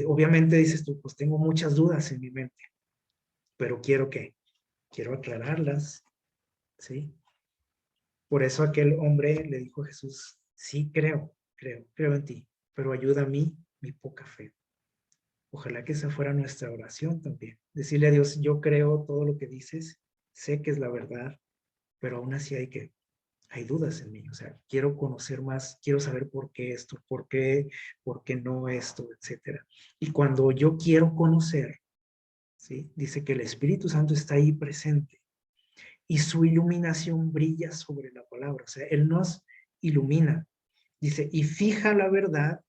Obviamente dices tú, pues tengo muchas dudas en mi mente, pero quiero aclararlas, ¿sí? Por eso aquel hombre le dijo a Jesús, sí, creo en ti, pero ayuda a mí, mi poca fe. Ojalá que esa fuera nuestra oración también. Decirle a Dios, yo creo todo lo que dices, sé que es la verdad, pero aún así hay dudas en mí. O sea, quiero conocer más, quiero saber por qué esto, por qué no esto, etcétera. Y cuando yo quiero conocer, ¿sí? Dice que el Espíritu Santo está ahí presente y su iluminación brilla sobre la palabra. O sea, Él nos ilumina. Dice, y fija la verdad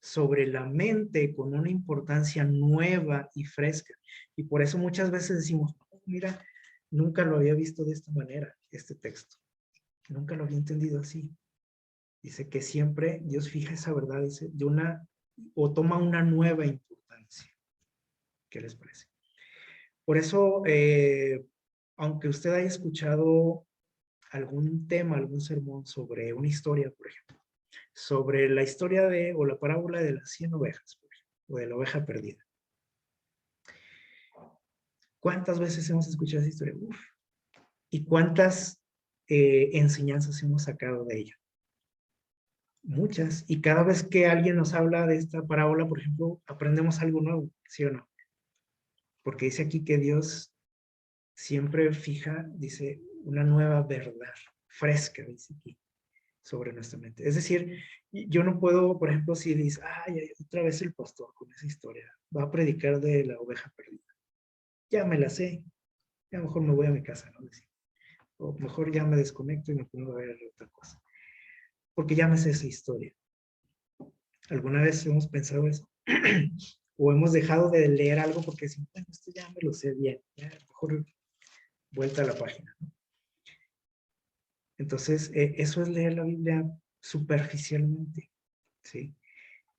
sobre la mente con una importancia nueva y fresca. Y por eso muchas veces decimos, oh, mira, nunca lo había visto de esta manera, este texto. Nunca lo había entendido así. Dice que siempre Dios fija esa verdad, dice, de una, o toma una nueva importancia. ¿Qué les parece? Por eso, aunque usted haya escuchado algún tema, algún sermón sobre una historia, por ejemplo, sobre la historia de, o la parábola de las 100 ovejas, por ejemplo, o de la oveja perdida. ¿Cuántas veces hemos escuchado esa historia? Uf. ¿Y cuántas enseñanzas hemos sacado de ella? Muchas. Y cada vez que alguien nos habla de esta parábola, por ejemplo, aprendemos algo nuevo, ¿sí o no? Porque dice aquí que Dios siempre fija, dice, una nueva verdad, fresca, dice aquí, sobre nuestra mente. Es decir, yo no puedo, por ejemplo, si dice, ay, otra vez el pastor con esa historia, va a predicar de la oveja perdida. Ya me la sé, ya mejor me voy a mi casa, ¿no? Decir, o mejor ya me desconecto y me pongo a ver otra cosa. Porque ya me sé esa historia. ¿Alguna vez hemos pensado eso? O hemos dejado de leer algo porque decimos, bueno, esto ya me lo sé bien, ya mejor vuelta a la página, ¿no? Entonces, eso es leer la Biblia superficialmente, ¿sí?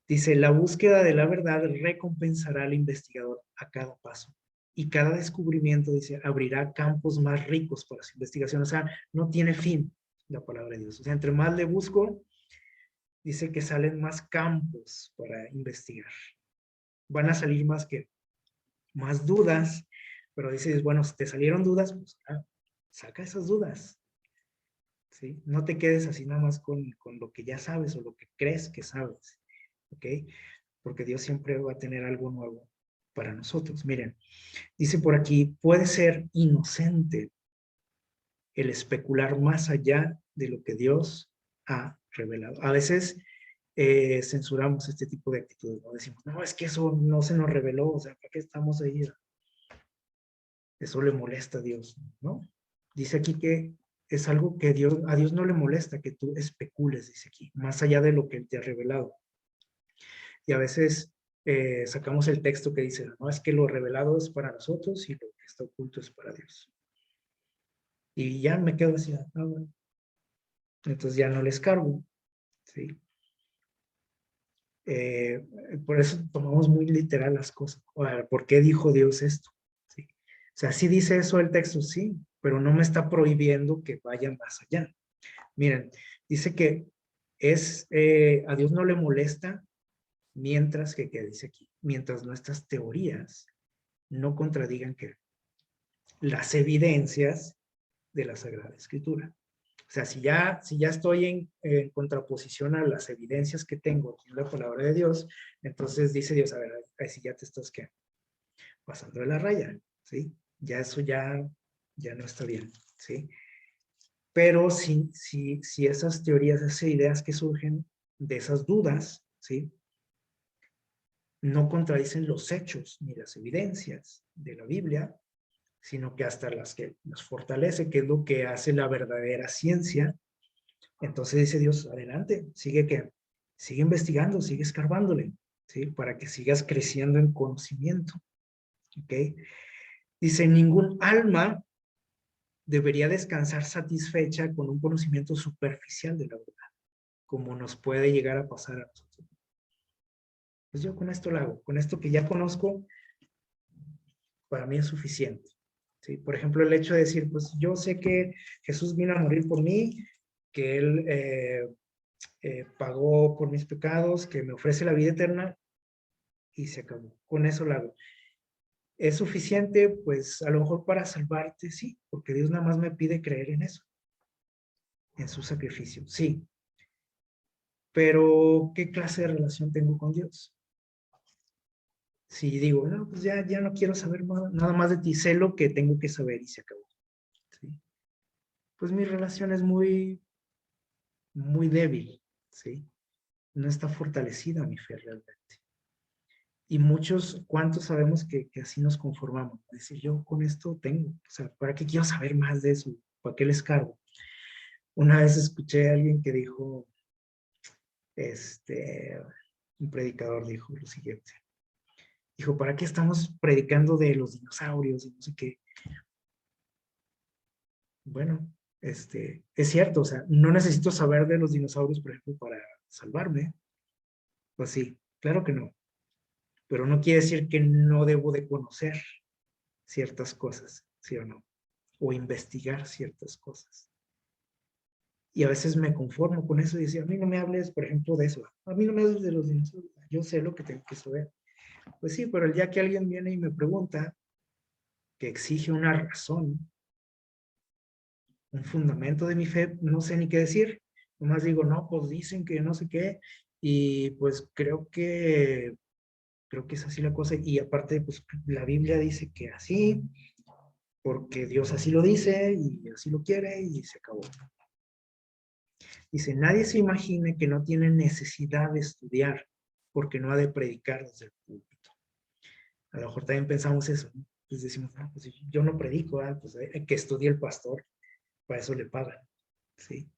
Dice, la búsqueda de la verdad recompensará al investigador a cada paso. Y cada descubrimiento, dice, abrirá campos más ricos para su investigación. O sea, no tiene fin la palabra de Dios. O sea, entre más le busco, dice que salen más campos para investigar. Van a salir más dudas, pero dices, bueno, si te salieron dudas, pues saca esas dudas, ¿sí? No te quedes así nada más con lo que ya sabes o lo que crees que sabes, ¿ok? Porque Dios siempre va a tener algo nuevo para nosotros. Miren, dice por aquí, puede ser inocente el especular más allá de lo que Dios ha revelado. A veces censuramos este tipo de actitudes, ¿no? Decimos, no, es que eso no se nos reveló, o sea, ¿para qué estamos ahí? Eso le molesta a Dios, ¿no? Dice aquí que es algo que a Dios no le molesta que tú especules, dice aquí, más allá de lo que Él te ha revelado. Y a veces sacamos el texto que dice, no, es que lo revelado es para nosotros y lo que está oculto es para Dios. Y ya me quedo así, bueno. Entonces ya no les cargo, ¿sí? Eh, por eso tomamos muy literal las cosas. ¿Por qué dijo Dios esto? ¿Sí? O sea, sí dice eso el texto, sí, pero no me está prohibiendo que vaya más allá. Miren, dice que a Dios no le molesta mientras ¿qué dice aquí? Mientras nuestras teorías no contradigan que las evidencias de la Sagrada Escritura. O sea, si ya estoy en contraposición a las evidencias que tengo aquí en la palabra de Dios, entonces dice Dios, a ver, ahí sí ya te estás ¿qué? Pasando de la raya, ¿sí? Ya eso ya no está bien, ¿sí? Pero si esas teorías, esas ideas que surgen de esas dudas, ¿sí? No contradicen los hechos ni las evidencias de la Biblia, sino que hasta las que nos fortalece, que es lo que hace la verdadera ciencia. Entonces dice Dios, adelante, sigue investigando, sigue escarbándole, ¿sí? Para que sigas creciendo en conocimiento, ¿ok? Dice, ningún alma debería descansar satisfecha con un conocimiento superficial de la verdad, como nos puede llegar a pasar a nosotros. Pues yo con esto lo hago, con esto que ya conozco, para mí es suficiente. ¿Sí? Por ejemplo, el hecho de decir, pues yo sé que Jesús vino a morir por mí, que Él pagó por mis pecados, que me ofrece la vida eterna y se acabó. Con eso lo hago. ¿Es suficiente? Pues a lo mejor para salvarte, sí, porque Dios nada más me pide creer en eso, en su sacrificio, sí. Pero, ¿qué clase de relación tengo con Dios? Si digo, no, pues ya no quiero saber nada más de ti, sé lo que tengo que saber y se acabó. ¿Sí? Pues mi relación es muy débil, ¿sí? No está fortalecida mi fe realmente. Y muchos, ¿cuántos sabemos que así nos conformamos? Decir, yo con esto tengo, o sea, ¿para qué quiero saber más de eso? ¿Para qué les cargo? Una vez escuché a alguien que dijo, este, un predicador dijo lo siguiente. Dijo, ¿para qué estamos predicando de los dinosaurios y no sé qué? Bueno, es cierto, o sea, no necesito saber de los dinosaurios, por ejemplo, para salvarme. Pues sí, claro que no. Pero no quiere decir que no debo de conocer ciertas cosas, ¿sí o no? O investigar ciertas cosas. Y a veces me conformo con eso y decía, a mí no me hables, por ejemplo, de eso. A mí no me hables de los dinosaurios. Yo sé lo que tengo que saber. Pues sí, pero el día que alguien viene y me pregunta, que exige una razón, un fundamento de mi fe, no sé ni qué decir. Nomás digo, no, pues dicen que no sé qué. Y pues creo que es así la cosa. Y aparte, pues la Biblia dice que así, porque Dios así lo dice y así lo quiere y se acabó. Dice, nadie se imagine que no tiene necesidad de estudiar porque no ha de predicar desde el púlpito. A lo mejor también pensamos eso, ¿no? Pues decimos, ah, pues yo no predico, pues hay que estudie el pastor, para eso le pagan, ¿sí?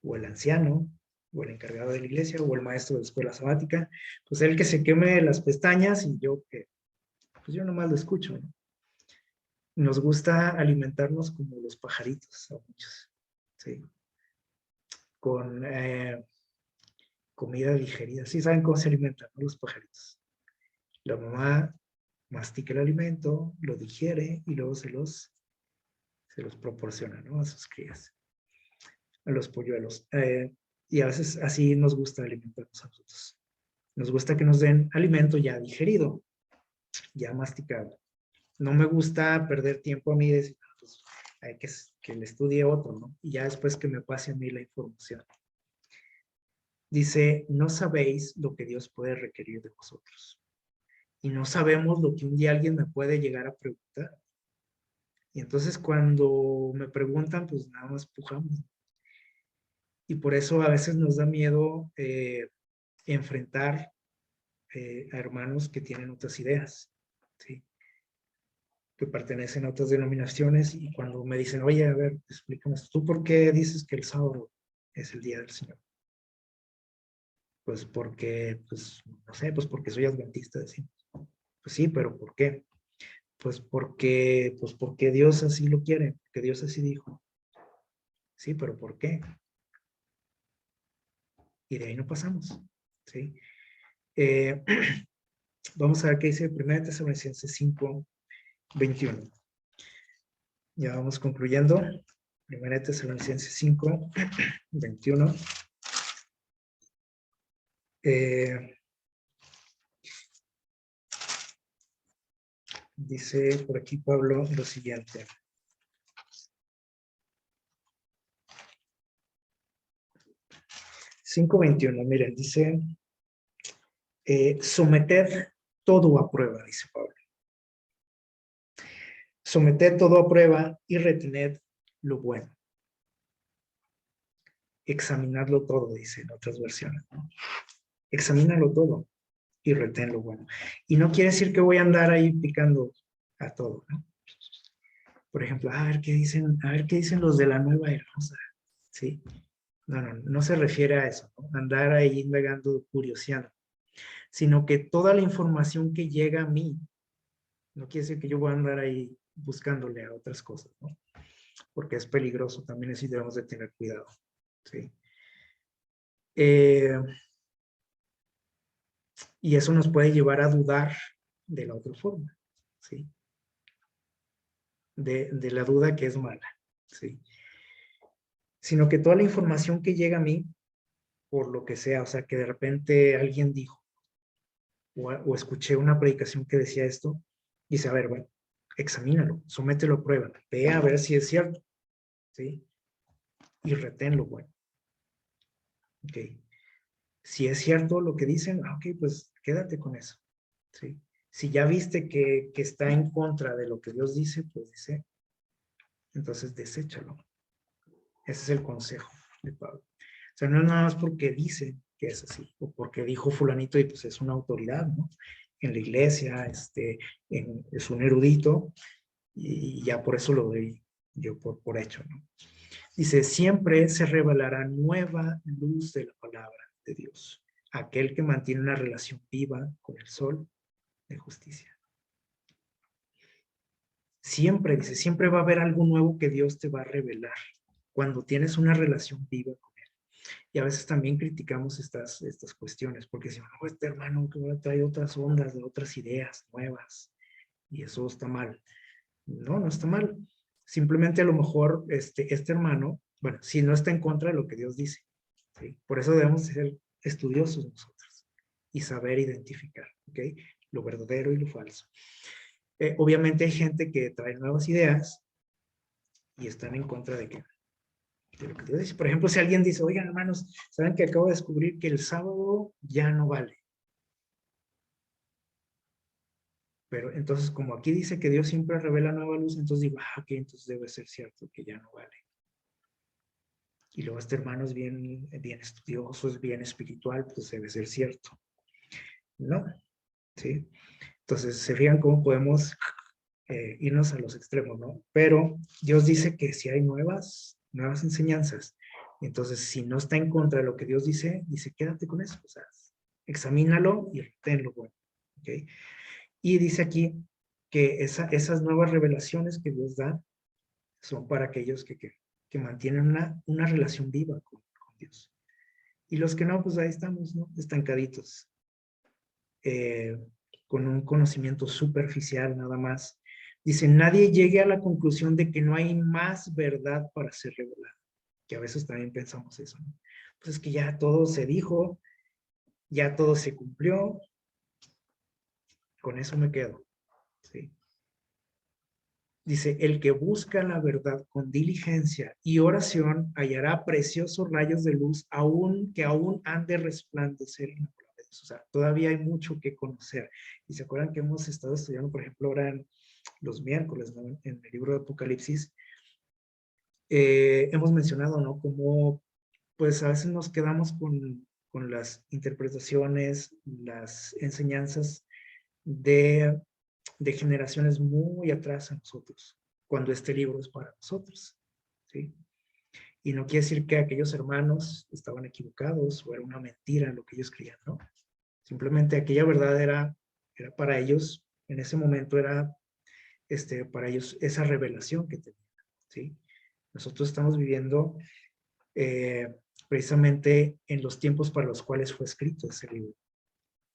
O el anciano, o el encargado de la iglesia, o el maestro de escuela sabática, pues él que se queme las pestañas y yo que, pues yo nomás lo escucho, ¿no? Nos gusta alimentarnos como los pajaritos, a muchos, ¿sí? Con comida digerida. Sí saben cómo se alimentan, ¿no? Los pajaritos. La mamá mastica el alimento, lo digiere y luego se los proporciona, ¿no? A sus crías, a los polluelos. Y a veces así nos gusta alimentarnos a nosotros. Nos gusta que nos den alimento ya digerido, ya masticado. No me gusta perder tiempo a mí y decir, pues hay que le estudie otro, ¿no? Y ya después que me pase a mí la información. Dice, no sabéis lo que Dios puede requerir de vosotros. Y no sabemos lo que un día alguien me puede llegar a preguntar. Y entonces cuando me preguntan, pues nada más pujamos. Y por eso a veces nos da miedo enfrentar a hermanos que tienen otras ideas, ¿sí? Que pertenecen a otras denominaciones y cuando me dicen, oye, a ver, explícame, ¿tú por qué dices que el sábado es el día del Señor? Pues porque, pues, no sé, pues porque soy adventista, decimos. Pues sí, pero ¿por qué? Pues porque Dios así lo quiere, porque Dios así dijo. Sí, pero ¿por qué? Y de ahí no pasamos, ¿sí? Eh, vamos a ver qué dice 1 Tesalonicenses 5:21. Ya vamos concluyendo. 1 Tesalonicenses 5:21. Dice por aquí Pablo lo siguiente. 5:21, miren, dice, someted todo a prueba, dice Pablo. Someted todo a prueba y retened lo bueno. Examinarlo todo, dice en otras versiones, ¿no? Examínalo todo y retén lo bueno. Y no quiere decir que voy a andar ahí picando a todo, ¿no? Por ejemplo, a ver qué dicen los de la nueva era, ¿sí? No se refiere a eso, ¿no? Andar ahí indagando, curioseando, sino que toda la información que llega a mí, no quiere decir que yo voy a andar ahí buscándole a otras cosas, ¿no? Porque es peligroso, también así debemos de tener cuidado, ¿sí? Y eso nos puede llevar a dudar de la otra forma, ¿sí? De la duda que es mala, ¿sí? Sino que toda la información que llega a mí, por lo que sea, o sea, que de repente alguien dijo, o escuché una predicación que decía esto, dice, a ver, bueno, examínalo, somételo a prueba, ve a ver si es cierto, ¿sí? Y reténlo, bueno, ¿ok? Si es cierto lo que dicen, ok, pues quédate con eso, ¿sí? Si ya viste que está en contra de lo que Dios dice, pues dice, entonces deséchalo. Ese es el consejo de Pablo. O sea, no es nada más porque dice que es así, o porque dijo fulanito y pues es una autoridad, ¿no? en la iglesia, es un erudito, y ya por eso lo doy yo por hecho, ¿no? Dice, siempre se revelará nueva luz de la palabra de Dios, aquel que mantiene una relación viva con el sol de justicia. Siempre, dice, siempre va a haber algo nuevo que Dios te va a revelar cuando tienes una relación viva con Él. Y a veces también criticamos estas cuestiones, porque si no, este hermano que trae otras ondas, de otras ideas nuevas, y eso está mal. No, no está mal. Simplemente a lo mejor este hermano, bueno, si no está en contra de lo que Dios dice, ¿sí? Por eso debemos ser estudiosos nosotros y saber identificar, ¿ok? Lo verdadero y lo falso. Obviamente hay gente que trae nuevas ideas y están en contra de lo que Dios dice. Por ejemplo, si alguien dice, oigan hermanos, ¿saben que acabo de descubrir que el sábado ya no vale? Pero entonces, como aquí dice que Dios siempre revela nueva luz, entonces digo, ok, entonces debe ser cierto que ya no vale. Y luego este hermano es bien estudioso, es bien espiritual, pues debe ser cierto. ¿No? ¿Sí? Entonces, se fijan cómo podemos irnos a los extremos, ¿no? Pero Dios dice que si hay nuevas enseñanzas, entonces si no está en contra de lo que Dios dice, quédate con eso, o sea, examínalo y reténlo, bueno, ¿ok? Y dice aquí que esas nuevas revelaciones que Dios da son para aquellos que mantienen una relación viva con Dios. Y los que no, pues ahí estamos, ¿no? Estancaditos, con un conocimiento superficial nada más. Dice, nadie llegue a la conclusión de que no hay más verdad para ser revelada. Que a veces también pensamos eso, ¿no? Pues es que ya todo se dijo, ya todo se cumplió, con eso me quedo, ¿sí? Dice, el que busca la verdad con diligencia y oración hallará preciosos rayos de luz que aún han de resplandecer en la palabra de Dios. O sea, todavía hay mucho que conocer. Y se acuerdan que hemos estado estudiando, por ejemplo, ahora en los miércoles, ¿no? En el libro de Apocalipsis, hemos mencionado, ¿no? Cómo, pues a veces nos quedamos con las interpretaciones, las enseñanzas de generaciones muy atrás a nosotros, cuando este libro es para nosotros, ¿sí? Y no quiere decir que aquellos hermanos estaban equivocados o era una mentira lo que ellos creían, ¿no? Simplemente aquella verdad era para ellos, en ese momento era para ellos esa revelación que tenían, ¿sí? Nosotros estamos viviendo precisamente en los tiempos para los cuales fue escrito ese libro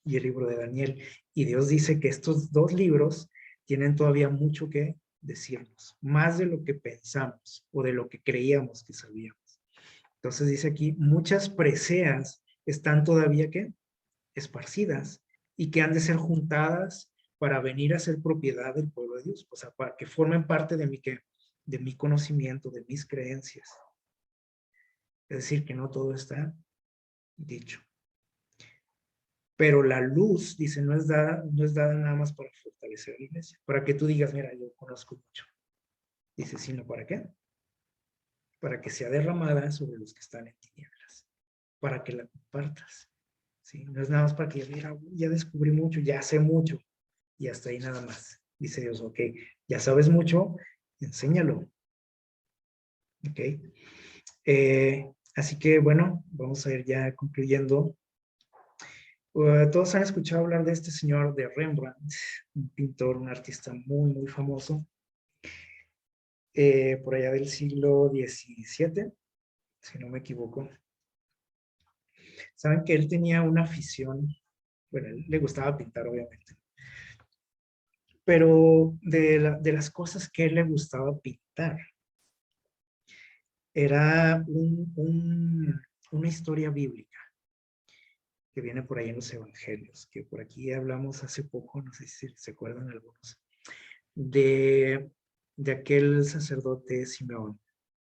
y el libro de Daniel. Y Dios dice que estos dos libros tienen todavía mucho que decirnos, más de lo que pensamos o de lo que creíamos que sabíamos. Entonces dice aquí, muchas preseas están todavía ¿qué? Esparcidas y que han de ser juntadas para venir a ser propiedad del pueblo de Dios, o sea, para que formen parte de mi conocimiento, de mis creencias. Es decir, que no todo está dicho. Pero la luz, dice, no es dada nada más para fortalecer la iglesia, para que tú digas, mira, yo conozco mucho. Dice, sino ¿para qué? Para que sea derramada sobre los que están en tinieblas, para que la compartas. ¿Sí? No es nada más para que, mira, ya descubrí mucho, ya sé mucho, y hasta ahí nada más. Dice Dios, ok, ya sabes mucho, enséñalo. Ok. Así que, bueno, vamos a ir ya concluyendo. Todos han escuchado hablar de este señor de Rembrandt, un pintor, un artista muy, muy famoso, por allá del siglo XVII, si no me equivoco. Saben que él tenía una afición, bueno, él le gustaba pintar, obviamente, pero de las cosas que él le gustaba pintar, era una historia bíblica que viene por ahí en los evangelios, que por aquí hablamos hace poco, no sé si se acuerdan algunos, de aquel sacerdote Simeón,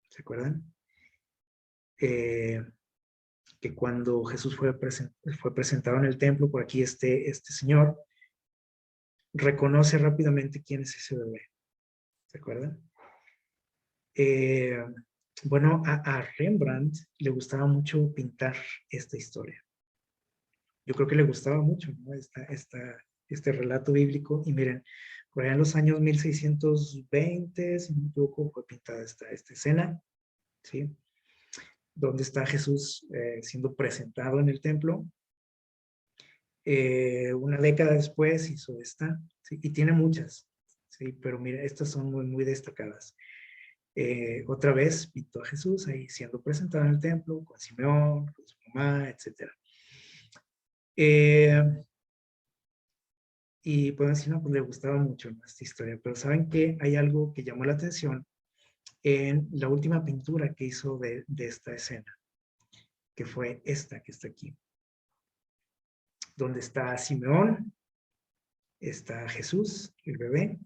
¿se acuerdan? Que cuando Jesús fue presentado en el templo, por aquí este señor reconoce rápidamente quién es ese bebé, ¿se acuerdan? Bueno, a Rembrandt le gustaba mucho pintar esta historia. Yo creo que le gustaba mucho, ¿no? este relato bíblico. Y miren, por allá en los años 1620, si no me equivoco, fue pintada esta escena, ¿sí? Donde está Jesús siendo presentado en el templo. Una década después hizo esta, ¿sí? Y tiene muchas, ¿sí? Pero mira, estas son muy, muy destacadas. Otra vez pintó a Jesús ahí siendo presentado en el templo, con Simeón, con su mamá, etc. Y pueden decir, no, pues le gustaba mucho, ¿no?, esta historia, pero ¿saben qué? Hay algo que llamó la atención en la última pintura que hizo de esta escena, que fue esta que está aquí, donde está Simeón, está Jesús, el bebé,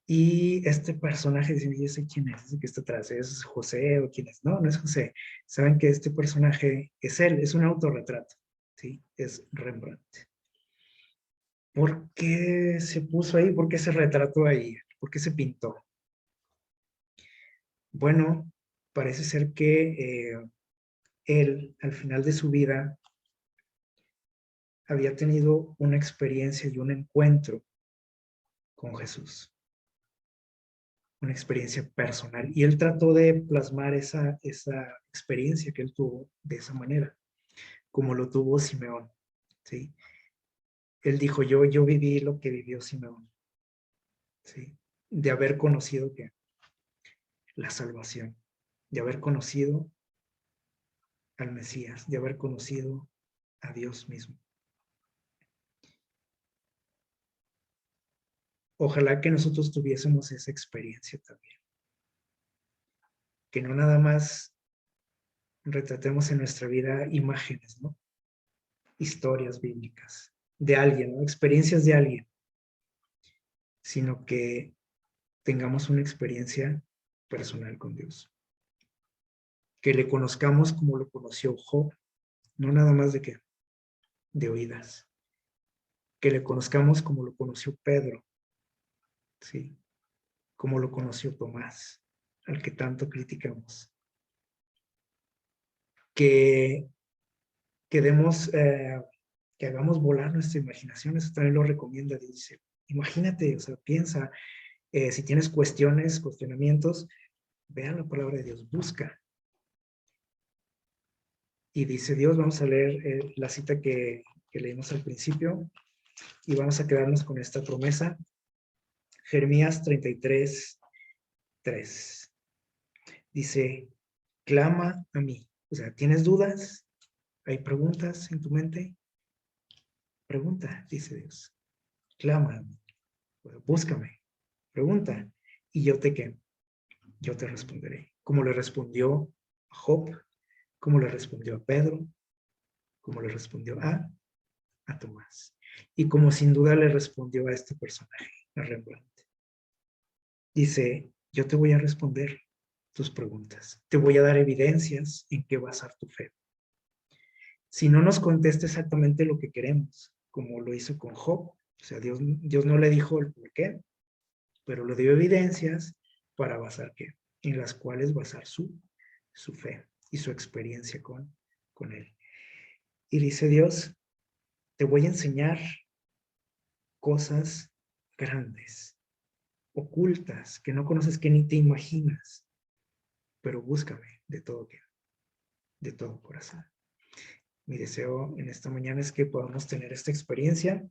y este personaje, dicen, ¿y ese quién es? ¿Ese que está atrás? ¿Es José o quién es? No, no es José. Saben que este personaje es él, es un autorretrato, ¿sí? Es Rembrandt. ¿Por qué se puso ahí? ¿Por qué se retrató ahí? ¿Por qué se pintó? Bueno, parece ser que él, al final de su vida, había tenido una experiencia y un encuentro con Jesús. Una experiencia personal. Y él trató de plasmar esa experiencia que él tuvo de esa manera, como lo tuvo Simeón, ¿sí? Él dijo, yo viví lo que vivió Simeón, ¿sí? De haber conocido que la salvación, de haber conocido al Mesías, de haber conocido a Dios mismo. Ojalá que nosotros tuviésemos esa experiencia también. Que no nada más retratemos en nuestra vida imágenes, ¿no? Historias bíblicas de alguien, ¿no? Experiencias de alguien, sino que tengamos una experiencia personal con Dios. Que le conozcamos como lo conoció Job, no nada más de que de oídas. Que le conozcamos como lo conoció Pedro, ¿sí? Como lo conoció Tomás, al que tanto criticamos. Que demos, que hagamos volar nuestra imaginación, eso también lo recomienda, dice. Imagínate, o sea, piensa, si tienes cuestiones, cuestionamientos, vea la palabra de Dios, busca. Y dice Dios, vamos a leer la cita que leímos al principio y vamos a quedarnos con esta promesa. Jeremías 33, 3. Dice, clama a mí. O sea, ¿tienes dudas? ¿Hay preguntas en tu mente? Pregunta, dice Dios. Clama a mí. Búscame. Pregunta. Y yo yo te responderé. Como le respondió a Job, como le respondió a Pedro, como le respondió a Tomás. Y como sin duda le respondió a este personaje, a Rembrandt. Dice, yo te voy a responder tus preguntas. Te voy a dar evidencias en qué basar tu fe. Si no nos contesta exactamente lo que queremos, como lo hizo con Job, o sea, Dios no le dijo el por qué, pero le dio evidencias para basar qué, en las cuales basar su fe y su experiencia con él. Y dice Dios, te voy a enseñar cosas grandes, ocultas, que no conoces, que ni te imaginas, pero búscame de todo corazón. Mi deseo en esta mañana es que podamos tener esta experiencia,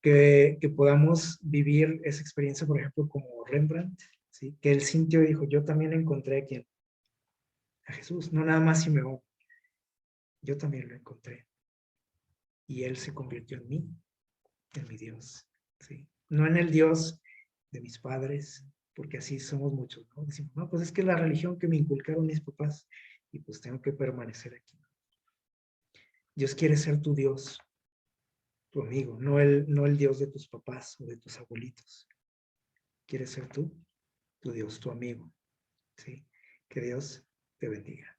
que podamos vivir esa experiencia, por ejemplo, como Rembrandt, ¿sí? Que él sintió y dijo, yo también encontré a quien, a Jesús, no nada más Simeón, yo también lo encontré. Y él se convirtió en mí, en mi Dios, ¿sí? No en el Dios de mis padres, porque así somos muchos, ¿no? Decimos, no, pues es que la religión que me inculcaron mis papás, y pues tengo que permanecer aquí. Dios quiere ser tu Dios, tu amigo, no el Dios de tus papás o de tus abuelitos. Quiere ser tú, tu Dios, tu amigo, ¿sí? Que Dios te bendiga.